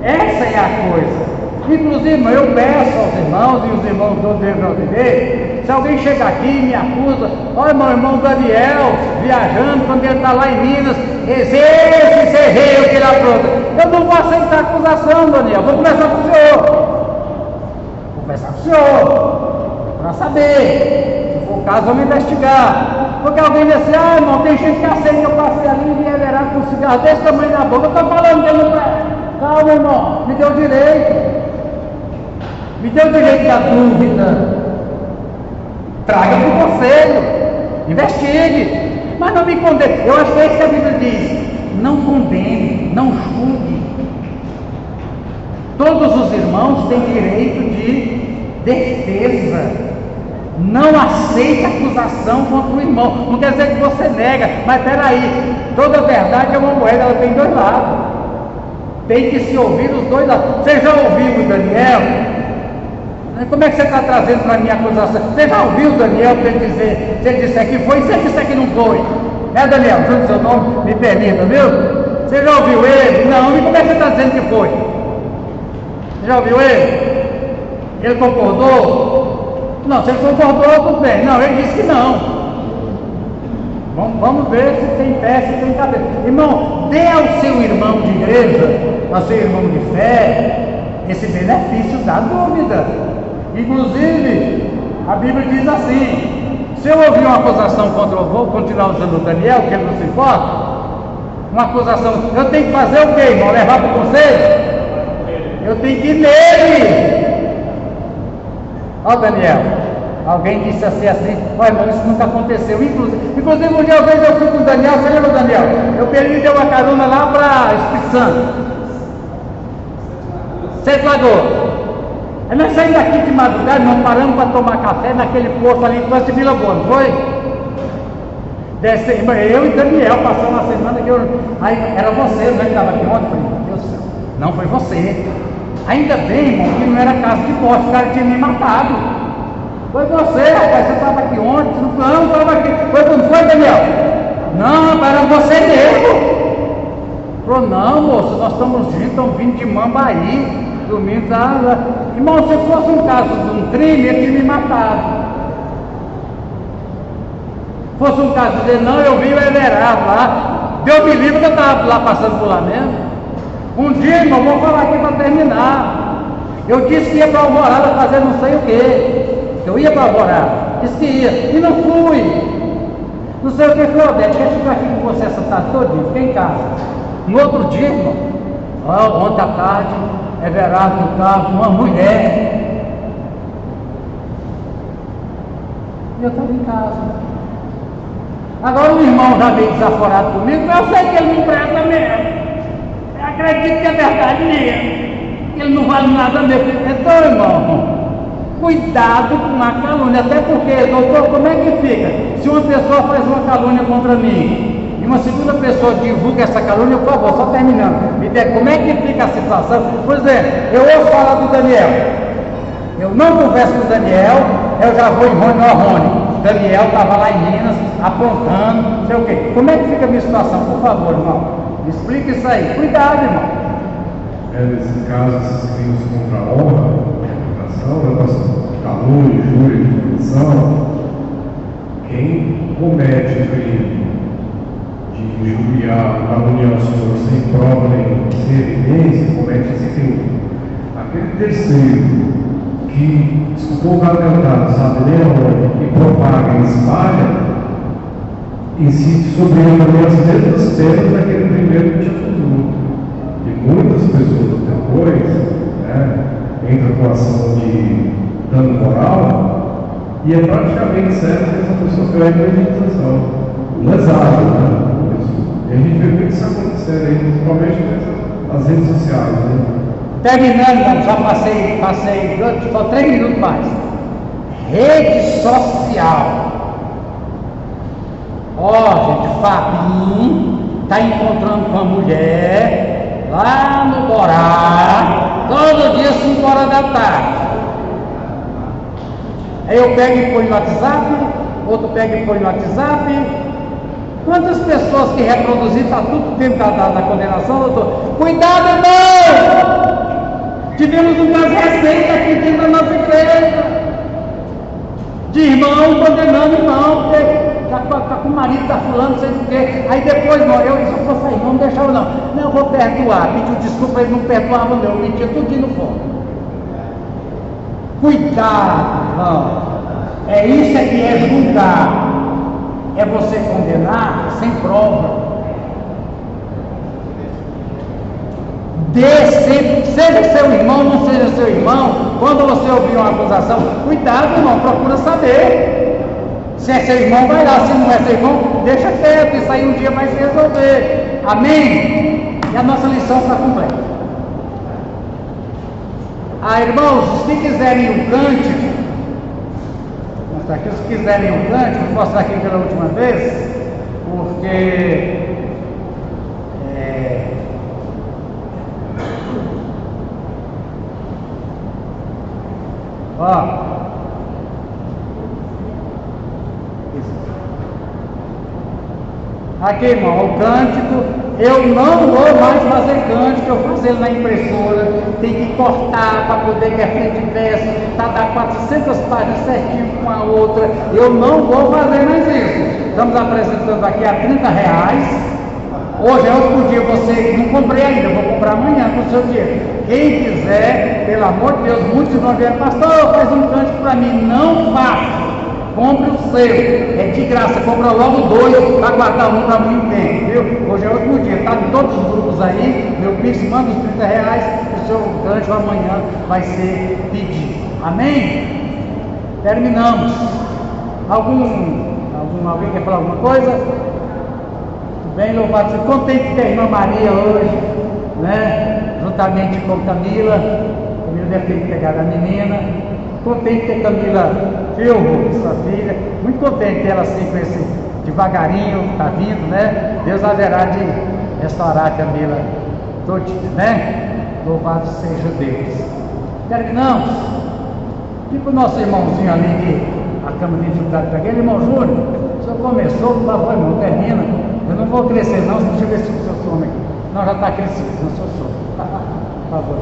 essa é a coisa. Inclusive, irmão, eu peço aos irmãos, e os irmãos todos devem entender, se alguém chega aqui e me acusa, olha, meu irmão Daniel, viajando, quando ele está lá em Minas, esse serreiro que ele apronta. Eu não vou aceitar a acusação, Daniel, vou conversar com o senhor. Conversar com o senhor, para saber, se for o caso, vamos investigar. Porque alguém diz assim, irmão, tem gente que aceita que eu passei ali e vim verá com um cigarro desse tamanho na boca. Eu estou falando que eu não presta. Calma, irmão, me deu direito. Me deu direito da dúvida. Traga para o conselho, investigue, mas não me condene. Eu acho que é isso que a Bíblia diz: não condene, não julgue. Todos os irmãos têm direito de defesa. Não aceite acusação contra o irmão. Não quer dizer que você nega, mas peraí, toda verdade é uma moeda, ela tem dois lados. Tem que se ouvir os dois lados. Você já ouviu o Daniel? Como é que você está trazendo para mim a acusação? Você já ouviu o Daniel para ele dizer, se ele disser que foi e se ele disser que não foi? Daniel, juro seu nome, me permita, viu? Você já ouviu ele? Não, e como é que você está dizendo que foi? Você já ouviu ele? Ele concordou? Não, se ele concordou, tudo bem. Não, ele disse que não. Vamos ver se tem pé, se tem cabeça. Irmão, dê ao seu irmão de igreja, ao seu irmão de fé, esse benefício da dúvida. Inclusive, a Bíblia diz assim: se eu ouvir uma acusação contra eu vou continuar usando o Daniel, que ele não se importa, uma acusação, eu tenho que fazer o quê, irmão? Levar para o conselho? Eu tenho que ir nele. Ó, Daniel, alguém disse assim, olha, irmão, isso nunca aconteceu. Inclusive um dia eu fui com o Daniel, você lembra, Daniel? Ele me deu uma carona lá para Espírito Santo, Sete Lagoas. Aí nós saímos daqui de madrugada, nós paramos para tomar café naquele posto ali em de Vila Boa, não foi? Eu e Daniel passamos uma semana que aí era você, né, que estava aqui ontem. Falei, meu Deus do céu, não foi você. Ainda bem, irmão, que não era caso de morte, o cara tinha me matado. Foi você, rapaz, você estava aqui ontem, não estava aqui. Não foi, Daniel? Não, era você mesmo. Falou, não, moço, nós estamos vindo de Mambaí. Domingo, irmão, se fosse um caso de um crime, ele tinha me matado. Fosse um caso de dizer, não, eu vi o Everardo lá, Deus me livre que eu estava lá passando por lá mesmo. Um dia, irmão, vou falar aqui para terminar. Eu disse que ia para Alvorada fazer não sei o que. Eu ia para Alvorada, disse que ia, e não fui. Não sei o que foi, Odete, deixa eu ficar aqui com você essa tarde todinha, fiquei em casa. No outro dia, irmão, ontem à tarde, Everardo no carro, uma mulher. E eu estava em casa. Agora o irmão já veio desaforado comigo, mas eu sei que ele não presta mesmo. Eu acredito que é verdade mesmo. Ele não vale nada mesmo. Então, irmão, cuidado com a calúnia. Até porque, doutor, como é que fica? Se uma pessoa faz uma calúnia contra mim e uma segunda pessoa divulga essa calúnia, por favor, só terminando, me dê como é que fica a situação. Por exemplo, eu ouço falar do Daniel, eu não converso com o Daniel, eu já vou em Rony. Daniel estava lá em Minas, apontando, não sei o quê. Como é que fica a minha situação? Por favor, irmão, me explica isso aí. Cuidado, irmão. Nesse caso, esses crimes contra a honra, reputação, calúnia, injúria, difamação, quem comete o crime de injuriar, caluniar o Senhor sem prova nem sem evidência, comete esse crime. Aquele terceiro que escutou o verdade, sabe, lembra, e propaga e espalha, incide sobre ele também as mesmas penas daquele primeiro que tinha futuro. E muitas pessoas depois, né, entram com ação de dano moral, e é praticamente certo que essa pessoa perde a indenização. Não exagero, né? E a gente vê muito isso acontecendo aí, principalmente nas redes sociais, né? Terminando, já passei só 3 minutos mais. Rede social. Gente, Fabinho está encontrando com a mulher lá no Borá. Todo da tarde. Aí eu pego e ponho no WhatsApp, outro pega e põe no WhatsApp. Quantas pessoas que reproduzir, está tudo dentro da condenação, doutor? Cuidado, irmão! Tivemos umas receitas aqui dentro da nossa igreja, de irmão condenando irmão, porque está com o marido, está fulano, não sei o quê. Aí depois, irmão, se eu fosse aí, não deixava não. Não, eu vou perdoar. Pediu desculpa, ele não perdoava não, eu metia tudo no fogo. Cuidado, irmão. É isso que é julgar. É você condenar sem prova. Seja seu irmão, não seja seu irmão, quando você ouvir uma acusação, cuidado, irmão, procura saber. Se é seu irmão, vai lá. Se não é seu irmão, deixa quieto. Isso aí um dia vai se resolver. Amém? E a nossa lição está completa. Irmãos, se quiserem o cântico, vou mostrar aqui, se quiserem o cântico, vou mostrar aqui pela última vez, porque aqui, irmão, o cântico, eu não vou mais fazer cântico, eu faço ele na impressora, tem que cortar para poder que a frente e verso, para dar 400 páginas certinho com a outra, eu não vou fazer mais isso. Estamos apresentando aqui a R$30. Hoje é outro dia, você não comprei ainda, vou comprar amanhã com o seu dinheiro. Quem quiser, pelo amor de Deus, muitos irmãos vieram, pastor, faz um cântico para mim. Não faça, compre o seu, é de graça, compra logo 2 para guardar um para muito tempo, viu? Hoje é outro dia, está em todos os grupos aí, meu Pix manda os R$30, o seu cântico amanhã vai ser pedido. Amém? Terminamos. Alguém quer falar alguma coisa? Bem, louvado seja. Contente ter a irmã Maria hoje, né? Juntamente com Camila. Camila deve ter pegado a menina. Contente ter Camila Filho, sua filha. Muito contente ela assim, com esse devagarinho, está vindo, né? Deus haverá de restaurar a Camila todinha, né? Louvado seja Deus. Terminamos. E para o nosso irmãozinho ali, que a Câmara de Dificuldade para aquele, irmão Júnior, o senhor começou, por favor, irmão, termina. Eu não vou crescer não, deixa eu ver se o seu sono aqui. Não, já está crescido, não sou sono. Por favor.